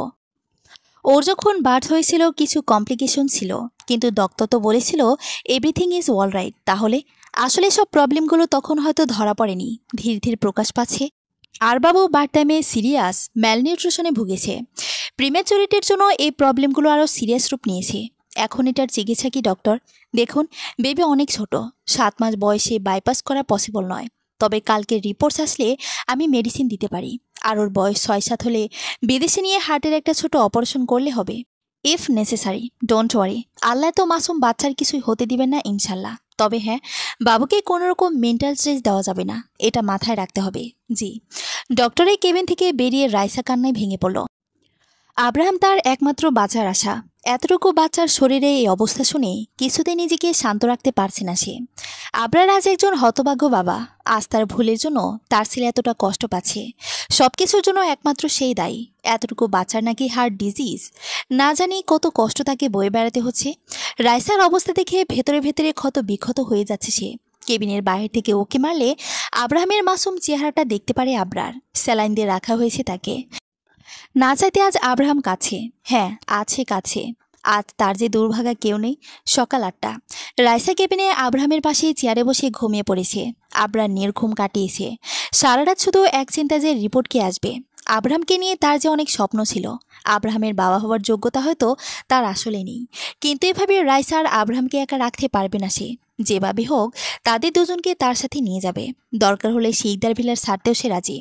ওর যখন বার্থ হয়েছিল কিছু কমপ্লিকেশন ছিল, কিন্তু ডক্টর তো বলেছিল এভরিথিং ইজ অল রাইট। তাহলে আসলে সব প্রবলেমগুলো তখন হয়তো ধরা পড়েনি, ধীরে ধীরে প্রকাশ পাচ্ছে। আর বাবু বার্থ টাইমে সিরিয়াস ম্যালনিউট্রিশনে ভুগেছে। প্রিম্যাচুরিটির জন্য এই প্রবলেমগুলো আরও সিরিয়াস রূপ নিয়েছে। এখন এটার চিকিৎসা কি ডক্টর? দেখুন, বেবি অনেক ছোট, 7 মাস বয়সে বাইপাস করা পসিবল নয়। তবে কালকে রিপোর্টস আসলে আমি মেডিসিন দিতে পারি। আর ওর বয়স 6-7 হলে বিদেশে নিয়ে হার্টের একটা ছোট অপারেশন করলে হবে, ইফ নেসেসারি। ডোন্ট ওয়ারি, আল্লাহ তো মাসুম বাচ্চার কিছুই হতে দিবেন না ইনশাল্লাহ। তবে হ্যাঁ, বাবুকে কোনো রকম মেন্টাল স্ট্রেস দেওয়া যাবে না, এটা মাথায় রাখতে হবে। জি। ডক্টরের কেবিন থেকে বেরিয়ে রাইসা কান্নায় ভেঙে পড়ল। আব্রাহাম তার একমাত্র বাঁচার আশা। এতটুকু বাচ্চার শরীরে এই অবস্থা শুনে কিছুতে নিজেকে শান্ত রাখতে পারছে না সে। আবরার আজ একজন হতভাগ্য বাবা। আজ তার ভুলের জন্য তার ছেলে এতটা কষ্ট পাচ্ছে। সবকিছুর জন্য একমাত্র সেই দায়ী। এতটুকু বাচ্চার নাকি হার্ট ডিজিজ, না জানি কত কষ্ট তাকে বয়ে বেড়াতে হচ্ছে। রাইসার অবস্থা দেখে ভেতরে ভেতরে ক্ষত বিক্ষত হয়ে যাচ্ছে সে। কেবিনের বাইরে থেকে ওকে মারলে আব্রাহামের মাসুম চেহারাটা দেখতে পারে আবরার। স্যালাইন দিয়ে রাখা হয়েছে তাকে। না চাইতে আজ আব্রাহাম কাছে, হ্যাঁ আছে কাছে। আজ তার যে দুর্ভাগা কেউ নেই। সকাল 8টা। রাইসা কেবিনে আব্রাহামের পাশে চেয়ারে বসে ঘুমিয়ে পড়েছে। আবরার নির্ঘুম কাটিয়েছে। সারা রাত শুধু এক চিন্তা যে রিপোর্ট কে আসবে। আব্রাহামকে নিয়ে তার যে অনেক স্বপ্ন ছিল। আব্রাহামের বাবা হওয়ার যোগ্যতা হয়তো তার আসলে নেই, কিন্তু এভাবে রাইসা আর আব্রাহামকে একা রাখতে পারবে না সে। যেভাবে হোক তাদের দুজনকে তার সাথে নিয়ে যাবে। দরকার হলে শিকদার ভিলার ছাড়তেও সে রাজি।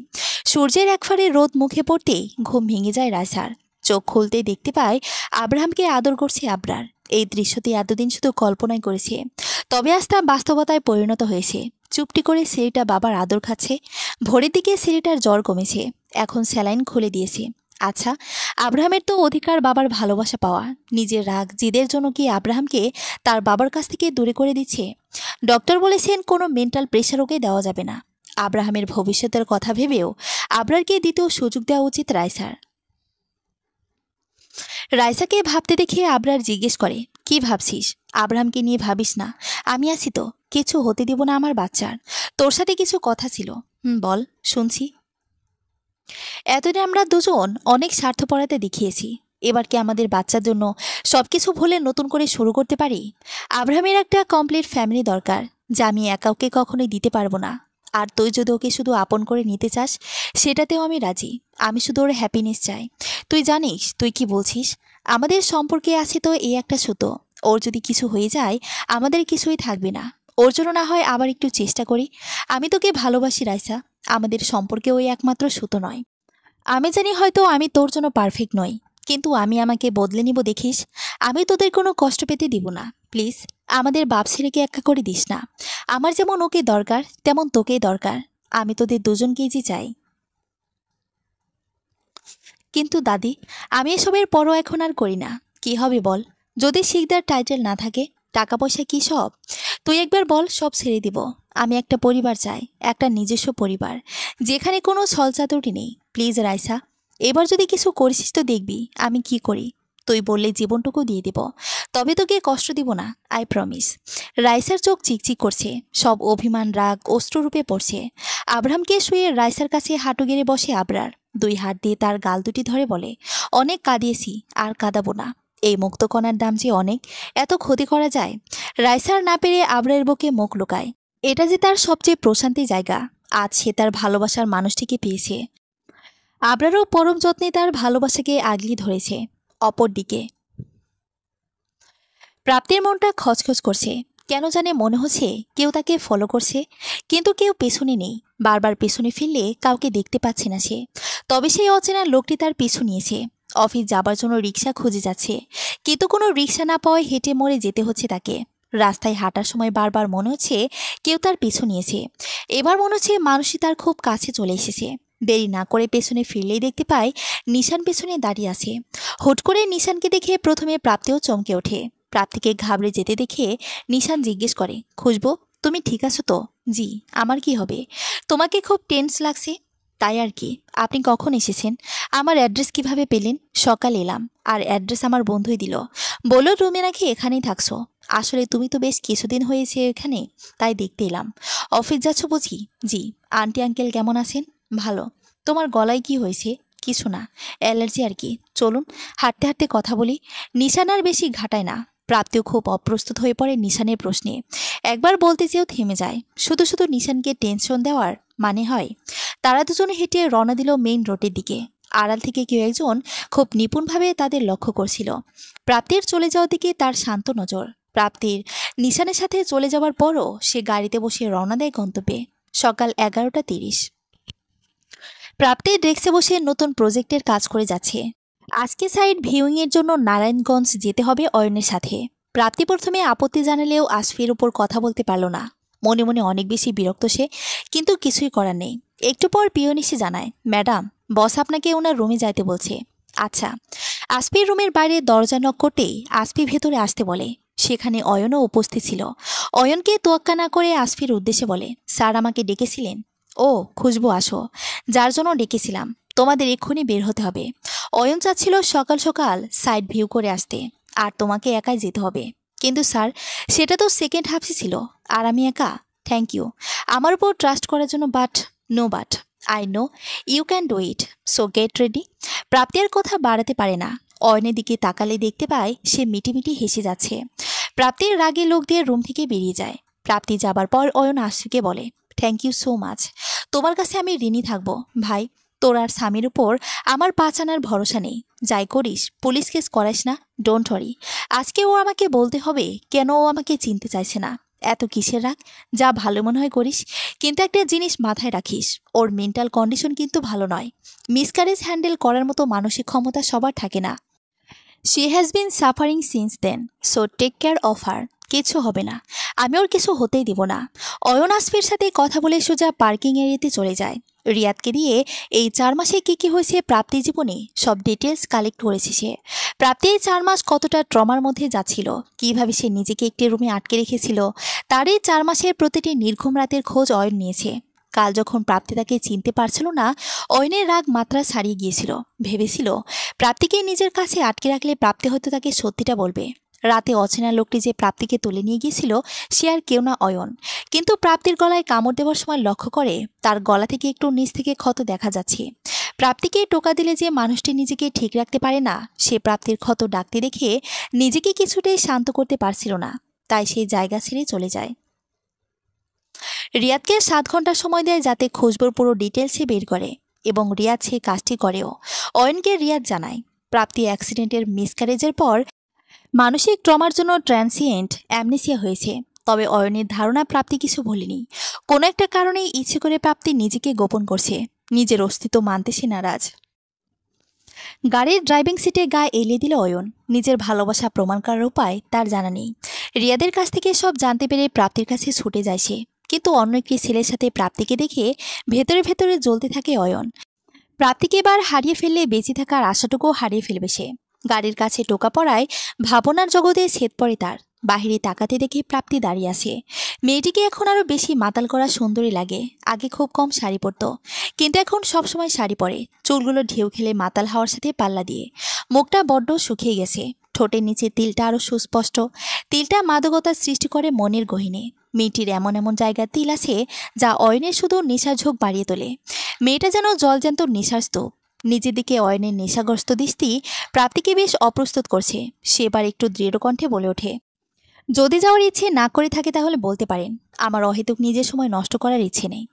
সূর্যের একফারে রোদ মুখে পড়তেই ঘুম ভেঙে যায় রাইসার। চোখ খুলতেই দেখতে পায় আব্রাহামকে আদর করছে আবরার। এই দৃশ্যটি এতদিন শুধু কল্পনায় করেছে, তবে আজ তা বাস্তবতায় পরিণত হয়েছে। চুপটি করে ছেলেটা বাবার আদর খাচ্ছে। ভোরের দিকে ছেলেটার জ্বর কমেছে, এখন স্যালাইন খুলে দিয়েছে। আচ্ছা, আব্রাহামের তো অধিকার বাবার ভালোবাসা পাওয়া। নিজের রাগ জিদের জন্য কি আব্রাহামকে তার বাবার কাছ থেকে দূরে করে দিচ্ছে? ডক্টর বলেছেন কোনো মেন্টাল প্রেশার ওকে দেওয়া যাবে না। আব্রাহামের ভবিষ্যতের কথা ভেবেও আবরারকে দ্বিতীয় সুযোগ দেওয়া উচিত রাইসার। রাইসাকে ভাবতে দেখে আবরার জিজ্ঞেস করে, কি ভাবছিস? আব্রাহামকে নিয়ে ভাবিস না, আমি আছি তো, কিছু হতে দিব না আমার বাচ্চার। তোর সাথে কিছু কথা ছিল। বল, শুনছি। এতদিন আমরা দুজন অনেক স্বার্থপরতা দেখিয়েছি। এবার কি আমাদের বাচ্চার জন্য সবকিছু ভুলে নতুন করে শুরু করতে পারি? আব্রাহামের একটা কমপ্লিট ফ্যামিলি দরকার, যা আমি একা ওকে কখনোই দিতে পারবো না। আর তুই যদি ওকে শুধু আপন করে নিতে চাস, সেটাতেও আমি রাজি। আমি শুধু ওর হ্যাপিনেস চাই। তুই জানিস তুই কি বলছিস? আমাদের সম্পর্কে আছে তো এই একটা সুতো। ওর যদি কিছু হয়ে যায়, আমাদের কিছুই থাকবে না। ওর জন্য না হয় আবার একটু চেষ্টা করি। আমি তোকে ভালোবাসি রাইসা। আমাদের সম্পর্কে ওই একমাত্র সুতো নয়। আমি জানি হয়তো আমি তোর জন্য পারফেক্ট নই, কিন্তু আমি আমাকে বদলে নিব দেখিস। আমি তোদের কোনো কষ্ট পেতে দিব না। প্লিজ, আমাদের বাপ ছেলেকে একা করে দিস না। আমার যেমন ওকে দরকার, তেমন তোকেই দরকার। আমি তোদের দুজনকেই যে চাই। কিন্তু দাদি, আমি এসবের পরও এখন আর করি না। কি হবে বল? যদি শিকদার টাইটেল না থাকে, টাকা পয়সা কি সব? তুই একবার বল, সব ছেড়ে দিব। আমি একটা পরিবার চাই, একটা নিজস্ব পরিবার, যেখানে কোনো ছলচাতুরি নেই। প্লিজ রাইসা, এবার যদি কিছু করিস তো দেখবি আমি কি করি। তুই বললে জীবনটুকু দিয়ে দিব, তবে তোকে কষ্ট দিব না, আই প্রমিস। রাইসার চোখ চিকচিক করছে, সব অভিমান রাগ অস্ত্ররূপে পড়ছে। আব্রাহামকে শুয়ে রাইসার কাছে হাঁটু গেড়ে বসে আবরার। 2 হাত দিয়ে তার গাল দুটি ধরে বলে, অনেক কাঁদিয়েছি, আর কাঁদাবো না। এই মুক্তকণার দাম যে অনেক, এত ক্ষতি করা যায়? রাইসার না পেরে আবরারের বুকে মুখ লুকায়। এটা যে তার সবচেয়ে প্রশান্তির জায়গা। আজ সে তার ভালোবাসার মানুষটিকে পেয়েছে। আবরারও পরম যত্নে তার ভালোবাসাকে আগলিয়ে ধরেছে। অপরদিকে প্রাপ্তির মনটা খচখচ করছে। কেন জানে মনে হচ্ছে কেউ তাকে ফলো করছে, কিন্তু কেউ পেছনে নেই। বারবার পেছনে ফিরলে কাউকে দেখতে পাচ্ছে না সে। তবে সেই অচেনা লোকটি তার পিছু নিয়েছে। অফিস যাবার জন্য রিক্সা খুঁজে যাচ্ছে, কিন্তু কোনো রিক্সা না পাওয়ায় হেঁটে মরে যেতে হচ্ছে তাকে। রাস্তায় হাঁটার সময় বারবার মনে হচ্ছে কেউ তার পিছু নিয়েছে। এবার মনে হচ্ছে মানুষই তার খুব কাছে চলে এসেছে। দেরি না করে পেছনে ফিরলেই দেখতে পায় নিশান পেছনে দাঁড়িয়ে আছে। হুট করে নিশানকে দেখে প্রথমে প্রাপ্তিও চমকে ওঠে। প্রাপ্তিকে ঘাবড়ে যেতে দেখে নিশান জিজ্ঞেস করে, খুশবু, তুমি ঠিক আছো তো? জি, আমার কি হবে? তোমাকে খুব টেন্স লাগছে। তাই আর কি। আপনি কখন এসেছেন? আমার অ্যাড্রেস কিভাবে পেলেন? সকাল এলাম, আর অ্যাড্রেস আমার বন্ধুই দিল। বলল রুমে নাকি এখানেই থাকছো। আসলে তুমি তো বেশ কিছুদিন হয়েছে এখানে, তাই দেখতে এলাম। অফিস যাচ্ছ বুঝি? জি। আন্টি আঙ্কেল কেমন আছেন? ভালো। তোমার গলায় কি হয়েছে? কিছু না, অ্যালার্জি আর কি। চলুন হাঁটতে হাঁটতে কথা বলি। নিশান আর বেশি ঘাটায় না। প্রাপ্তিও খুব অপ্রস্তুত হয়ে পড়ে নিশানের প্রশ্নে। একবার বলতে চেয়েও থেমে যায়। শুধু শুধু নিশানকে টেনশন দেওয়ার মানে হয়? তারা দুজনে হেঁটে রওনা দিল মেইন রোডের দিকে। আড়াল থেকে কেউ একজন খুব নিপুণভাবে তাদের লক্ষ্য করছিল। প্রাপ্তির চলে যাওয়ার দিকে তার শান্ত নজর। প্রাপ্তির নিশানের সাথে চলে যাওয়ার পরও সে গাড়িতে বসে রওনা দেয় গন্তব্যে। সকাল 11:30। প্রাপ্তির ডেস্কে বসে নতুন প্রজেক্টের কাজ করে যাচ্ছে। আজকে সাইট ভিউইংয়ের জন্য নারায়ণগঞ্জ যেতে হবে অয়নের সাথে। প্রাপ্তি প্রথমে আপত্তি জানালেও আসফির উপর কথা বলতে পারল না। মনে মনে অনেক বেশি বিরক্ত সে, কিন্তু কিছুই করার নেই। একটু পর পিয়ন এসে জানায়, ম্যাডাম, বস আপনাকে ওনার রুমে যাইতে বলছে। আচ্ছা। আসফির রুমের বাইরে দরজা নক করতেই আসফি ভেতরে আসতে বলে। সেখানে অয়নও উপস্থিত ছিল। অয়নকে তোয়াক্কা না করে আসফির উদ্দেশ্যে বলে, স্যার আমাকে ডেকেছিলেন? ও, খুশবু আসো। যার জন্য ডেকেছিলাম। তোমাদের এক্ষুনি বের হতে হবে। অয়ন চাচ্ছিল সকাল সকাল সাইড ভিউ করে আসতে, আর তোমাকে একাই যেতে হবে। কিন্তু স্যার, সেটা তো সেকেন্ড হাফে ছিল, আর আমি একা। থ্যাংক ইউ আমার উপর ট্রাস্ট করার জন্য, but no but. I know you can do it, so get ready. Prapti আর কথা বাড়াতে পারে না। অয়নের দিকে তাকালে দেখতে পায় সে মিটিমিটি হেসে যাচ্ছে। প্রাপ্তির রাগে লোক দিয়ে রুম থেকে বেরিয়ে যায়। প্রাপ্তি যাবার পর অয়ন আশফিকে বলে, থ্যাংক ইউ সো মাচ। তোমার কাছে আমি ঋণী থাকবো ভাই। তোর আর স্বামীর উপর আমার পাঁচ আনার ভরসা নেই। যাই করিস পুলিশ কেস করাইস না। Don't worry. আজকে ও আমাকে বলতে হবে কেন ও আমাকে চিনতে চাইছে না। এত কিসের রাগ? যা ভালো মনে হয় করিস। কিন্তু একটা জিনিস মাথায় রাখিস, ওর মেন্টাল কন্ডিশন কিন্তু ভালো নয়। মিসক্যারেজ হ্যান্ডেল করার মতো মানসিক ক্ষমতা সবার থাকে না। She has been suffering since then, so take care of her. কিছু হবে না, আমি ওর কিছু হতেই দিব না। অয়ন আসফির সাথে কথা বলে সোজা পার্কিং এরিয়াতে চলে যায়। রিয়াদকে দিয়ে এই 4 মাসে কি হয়েছে প্রাপ্তি জীবনে সব ডিটেলস কালেক্ট করেছে সে। প্রাপ্তি এই 4 মাস কতটা ট্রমার মধ্যে যাচ্ছিল, কিভাবে সে নিজেকে একটি রুমে আটকে রেখেছিল, তার এই 4 মাসের প্রতিটি নির্ঘুম রাতের খোঁজ অয়ন নিয়েছে। কাল যখন প্রাপ্তি তাকে চিনতে পারছিল না, অয়নের রাগ মাত্রা ছাড়িয়ে গিয়েছিল। ভেবেছিল প্রাপ্তিকে নিজের কাছে আটকে রাখলে প্রাপ্তি হয়তো তাকে সত্যিটা বলবে। রাতে অচেনা লোকটি যে প্রাপ্তিকে তুলে নিয়ে গিয়েছিল সে আর কেউ না, অয়ন। কিন্তু প্রাপ্তির গলায় কামড় দেওয়ার সময় লক্ষ্য করে তার গলা থেকে একটু নিচ থেকে ক্ষত দেখা যাচ্ছে। প্রাপ্তিকে টোকা দিলে যে মানুষটি নিজেকে ঠিক রাখতে পারে না, সে প্রাপ্তির ক্ষত ডাকতে দেখে নিজেকে কিছুটাই শান্ত করতে পারছিল না। তাই সেই জায়গা ছেড়ে চলে যায়। রিয়াদকে 7 ঘন্টা সময় দেয় যাতে খুশবুর পুরো ডিটেলসে বের করে, এবং রিয়াদ সেই কাজটি করেও। অয়নকে রিয়াদ জানায় প্রাপ্তি অ্যাক্সিডেন্টের মিসক্যারেজের পর মানসিক ট্রমার জন্য ট্রান্সিয়েন্ট অ্যামনেসিয়া হয়েছে। তবে অয়নের ধারণা প্রাপ্তি কিছু বলেনি। কোনো একটা কারণেই ইচ্ছে করে প্রাপ্তি নিজেকে গোপন করছে। নিজের অস্তিত্ব মানতে সে নারাজ। গাড়ির ড্রাইভিং সিটে গায়ে এলিয়ে দিল অয়ন। নিজের ভালোবাসা প্রমাণ করার উপায় তার জানা নেই। রিয়াদের কাছ থেকে সব জানতে পেরে প্রাপ্তির কাছে ছুটে যায় সে। কিন্তু অন্য একটি ছেলের সাথে প্রাপ্তিকে দেখে ভেতরে ভেতরে জ্বলতে থাকে অয়ন। প্রাপ্তিকে এবার হারিয়ে ফেললে বেঁচে থাকার আশাটুকুও হারিয়ে ফেলবে সে। গাড়ির কাছে টোকা পড়ায় ভাবনার জগতে ছেদ পড়ে তার। বাহিরে তাকাতে দেখে প্রাপ্তি দাঁড়িয়ে আছে। মেয়েটিকে এখন আরো বেশি মাতাল করা সুন্দরী লাগে। আগে খুব কম শাড়ি পরতো, কিন্তু এখন সবসময় শাড়ি পরে। চুলগুলো ঢেউ খেলে মাতাল হওয়ার সাথে পাল্লা দিয়ে। মুখটা বড্ড শুকিয়ে গেছে। ঠোঁটের নিচে তিলটা আরো সুস্পষ্ট। তিলটা মাদকতার সৃষ্টি করে মনের গহীনে। মেয়েটির এমন এমন জায়গায় তিল আছে যা অয়নের শুধু নেশার ঝোঁক বাড়িয়ে তোলে। মেয়েটা যেন জলজ্যান্ত নেশার স্তূপ। নিজের দিকে অয়নের নেশাগ্রস্ত দৃষ্টি প্রাপ্তিকে বেশ অপ্রস্তুত করছে। সে এবার একটু দৃঢ় কণ্ঠে বলে ওঠে, যদি যাওয়ার ইচ্ছে না করে থাকে তাহলে বলতে পারেন। আমার অহেতুক নিজের সময় নষ্ট করার ইচ্ছে নেই।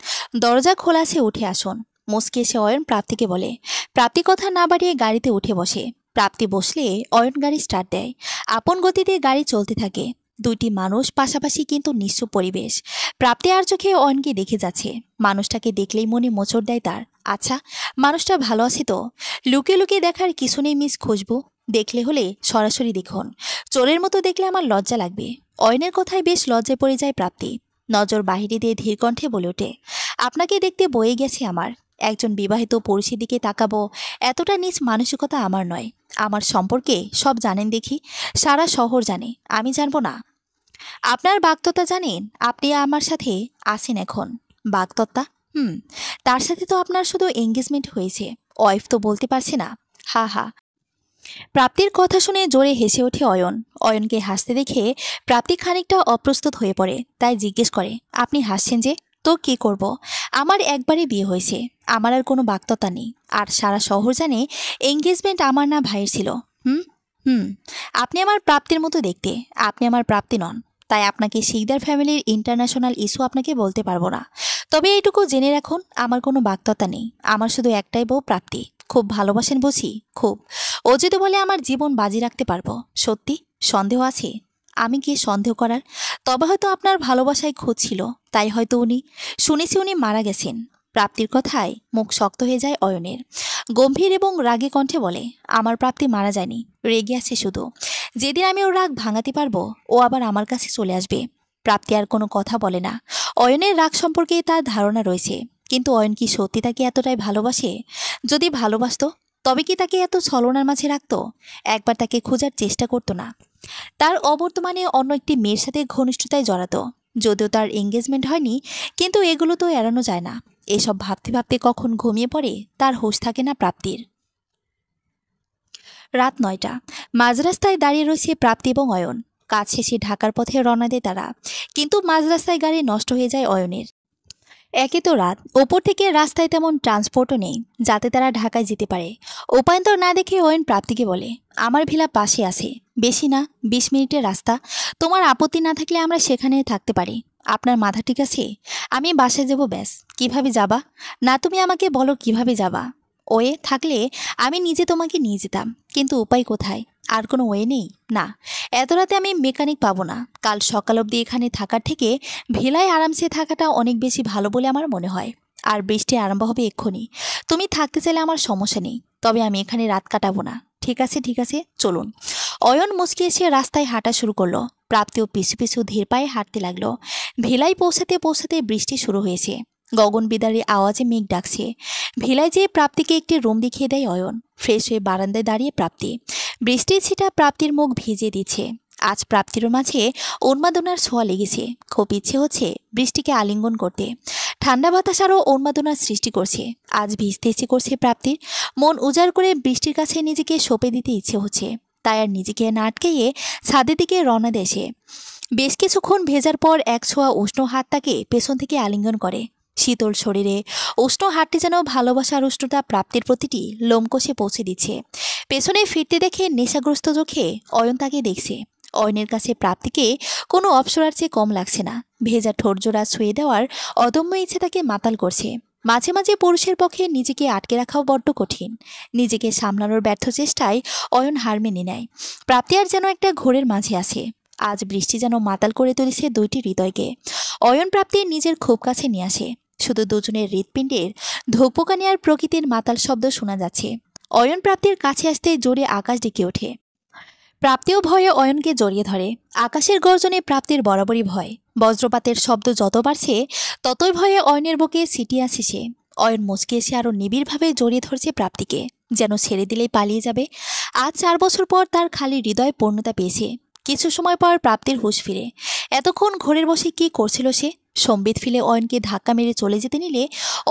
দরজা খোলা আছে, উঠে আসুন। মুচকি এসে অয়ন প্রাপ্তিকে বলে। প্রাপ্তি কথা না বাড়িয়ে গাড়িতে উঠে বসে। প্রাপ্তি বসলে অয়ন গাড়ি স্টার্ট দেয়। আপন গতিতে গাড়ি চলতে থাকে। দুইটি মানুষ পাশাপাশি কিন্তু নিশ্চুপ পরিবেশ। প্রাপ্তি আর চোখে অয়নকে দেখে যাচ্ছে। মানুষটাকে দেখলেই মনে মোচড় দেয় তার। আচ্ছা, মানুষটা ভালো আছে তো? লুকিয়ে লুকিয়ে দেখার কিছু নেই মিস খুশবু। দেখলে হলে সরাসরি দেখুন। চোরের মতো দেখলে আমার লজ্জা লাগবে। অয়নের কথায় বেশ লজ্জায় পড়ে যায় প্রাপ্তি। নজর বাহিরে দিয়ে ধীর কণ্ঠে বলে ওঠে, আপনাকে দেখতে বয়ে গেছে আমার। একজন বিবাহিত পুরুষের দিকে তাকাবো এতটা নীচ মানসিকতা আমার নয়। আমার সম্পর্কে সব জানেন দেখি, সারা শহর জানে, আমি জানবো না? আপনার বাগদত্তা জানেন আপনি আমার সাথে আছেন এখন? বাগদত্তা? তার সাথে তো আপনার শুধু এঙ্গেজমেন্ট হয়েছে, ওয়াইফ তো বলতে পারছে না। হা হা। প্রাপ্তির কথা শুনে জোরে হেসে ওঠে অয়ন। অয়নকে হাসতে দেখে প্রাপ্তি খানিকটা অপ্রস্তুত হয়ে পড়ে। তাই জিজ্ঞেস করে, আপনি হাসছেন যে? তো কি করব, আমার একবারই বিয়ে হয়েছে, আমার আর কোনো বাগদত্তা নেই। আর সারা শহর জানে এঙ্গেজমেন্ট আমার না ভাইয়ের ছিল। হুম হুম আপনি আমার প্রাপ্তির মতো দেখতে, আপনি আমার প্রাপ্তি নন। তাই আপনাকে শিকদার ফ্যামিলির ইন্টারন্যাশনাল ইস্যু আপনাকে বলতে পারবো না। তবে এইটুকু জেনে রাখুন, আমার কোনো বাগদত্তা নেই, আমার শুধু একটাই বউ প্রাপ্তি। খুব ভালোবাসেন বুঝি, খুব। ও যদি বলে আমার জীবন বাজি রাখতে পারবো। সত্যি? সন্দেহ আছে? আমি গিয়ে সন্দেহ করার? তবে হয়তো আপনার ভালোবাসায় খোঁজ ছিল, তাই হয়তো শুনেছি উনি মারা গেছেন। প্রাপ্তির কথায় মুখ শক্ত হয়ে যায় অয়নের। গম্ভীর এবং রাগী কণ্ঠে বলে, আমার প্রাপ্তি মারা যায়নি, রেগে আছে শুধু। যেদিন আমি ওর রাগ ভাঙাতে পারবো, ও আবার আমার কাছে চলে আসবে। প্রাপ্তি আর কোনো কথা বলে না। অয়নের রাগ সম্পর্কে তার ধারণা রয়েছে, কিন্তু অয়ন কি সত্যি তাকে এতটাই ভালোবাসে? যদি ভালোবাসতো তবে কি তাকে এত ছলনার মাঝে রাখতো? একবার তাকে খোঁজার চেষ্টা করতো না? তার অবর্তমানে অন্য একটি মেয়ের সাথে ঘনিষ্ঠতায় জড়াতো। যদিও তার এঙ্গেজমেন্ট হয়নি, কিন্তু এগুলো তো এড়ানো যায় না। এসব ভাবতে ভাবতে কখন ঘুমিয়ে পড়ে তার হুঁশ থাকে না প্রাপ্তির। রাত ৯টা। মাঝ রাস্তায় দাঁড়িয়ে রয়েছে প্রাপ্তি এবং অয়ন। কাজ শেষে ঢাকার পথে রওনা দেয় তারা। কিন্তু মাঝ রাস্তায় গাড়ি নষ্ট হয়ে যায় অয়নের। একে তো রাত, ওপর থেকে রাস্তায় তেমন ট্রান্সপোর্টও নেই যাতে তারা ঢাকায় যেতে পারে। উপায়ন্তর না দেখে অয়ন প্রাপ্তিকে বলে, আমার ভিলা পাশে আছে, বেশি না ২০ মিনিটের রাস্তা। তোমার আপত্তি না থাকলে আমরা সেখানে থাকতে পারি। আপনার মাথা ঠিক আছে? আমি বাসায় যাব ব্যাস। কিভাবে যাবা? না তুমি আমাকে বলো কিভাবে যাবা। ওয়ে থাকলে আমি নিজে তোমাকে নিয়ে যেতাম, কিন্তু উপায় কোথায়? আর কোনো ওয়ে নেই? না, এত রাতে আমি মেকানিক পাবো না। কাল সকাল অবধি এখানে থাকার থেকে ভেলায় আরামসে থাকাটা অনেক বেশি ভালো বলে আমার মনে হয়। আর বৃষ্টি আরম্ভ হবে এক্ষুনি। তুমি থাকতে চাইলে আমার সমস্যা নেই, তবে আমি এখানে রাত কাটাবো না। ঠিক আছে ঠিক আছে, চলুন। অয়ন মুচকি এসে রাস্তায় হাঁটা শুরু করলো। প্রাপ্তিও পিছু পিছু ধীর পায়ে হাঁটতে লাগলো। ভেলায় পৌঁছাতে পৌঁছাতে বৃষ্টি শুরু হয়েছে। গগন বিদারী আওয়াজে মেঘ ডাকছে। ভেলায় যেয়ে প্রাপ্তিকে একটি রুম দেখিয়ে দেয় অয়ন। ফ্রেশ হয়ে বারান্দায় দাঁড়িয়ে প্রাপ্তি। বৃষ্টির ছিটা প্রাপ্তির মুখ ভিজিয়ে দিচ্ছে। আজ প্রাপ্তির মাঝে উন্মাদনার ছোঁয়া লেগেছে। খুব ইচ্ছে হচ্ছে বৃষ্টিকে আলিঙ্গন করতে। ঠান্ডা বাতাস আরও উন্মাদনার সৃষ্টি করছে। আজ ভিজতে ইচ্ছে করছে প্রাপ্তির। মন উজাড় করে বৃষ্টির কাছে নিজেকে সঁপে দিতে ইচ্ছে হচ্ছে। তাই আর নিজেকে না আটকেয়ে ছাদের দিকে রওনা দেয় সে। বেশ কিছুক্ষণ ভেজার পর এক ছোঁয়া উষ্ণ হাত তাকে পেছন থেকে আলিঙ্গন করে। শীতল শরীরে উষ্ণ হাতটি যেন ভালোবাসার উষ্ণতা প্রাপ্তির প্রতিটি লোমকষে পৌঁছে দিচ্ছে। পেছনে ফিরতে দেখে নেশাগ্রস্ত চোখে অয়ন তাকে দেখছে। অয়নের কাছে প্রাপ্তিকে কোনো অপসরার চেয়ে কম লাগছে না। ভেজা ঠোঁটজোড়া ছুঁয়ে দেওয়ার অদম্য ইচ্ছে তাকে মাতাল করছে। মাঝে মাঝে পুরুষের পক্ষে নিজেকে আটকে রাখাও বড্ড কঠিন। নিজেকে সামলানোর ব্যর্থ চেষ্টায় অয়ন হার মেনে নেয়। প্রাপ্তি আর যেন একটা ঘোরের মাঝে আছে। আজ বৃষ্টি যেন মাতাল করে তুলেছে দুইটি হৃদয়কে। অয়ন প্রাপ্তির নিজের খুব কাছে নিয়ে আসে। শুধু দুজনের হৃৎপিণ্ডের ধোপকানি আর প্রকৃতির মাতাল শব্দ শোনা যাচ্ছে। অয়ন প্রাপ্তির কাছে আসতে জোরে আকাশ ডেকে ওঠে। প্রাপ্তিও ভয়ে অয়নকে জড়িয়ে ধরে। আকাশের গর্জনে প্রাপ্তির বরাবরই ভয়। বজ্রপাতের শব্দ যত বাড়ছে ততই ভয়ে অয়নের বুকে ছিটিয়ে আসে সে। অয়ন মুচকে এসে আরও নিবিড়ভাবে জড়িয়ে ধরছে প্রাপ্তিকে, যেন ছেড়ে দিলেই পালিয়ে যাবে। আজ ৪ বছর পর তার খালি হৃদয় পূর্ণতা পেয়েছে। কিছু সময় পর প্রাপ্তির হুঁশ ফিরে। এতক্ষণ ঘরের বসে কি করছিল সে? সম্বিত ফিলে অয়নকে ধাক্কা মেরে চলে যেতে নিলে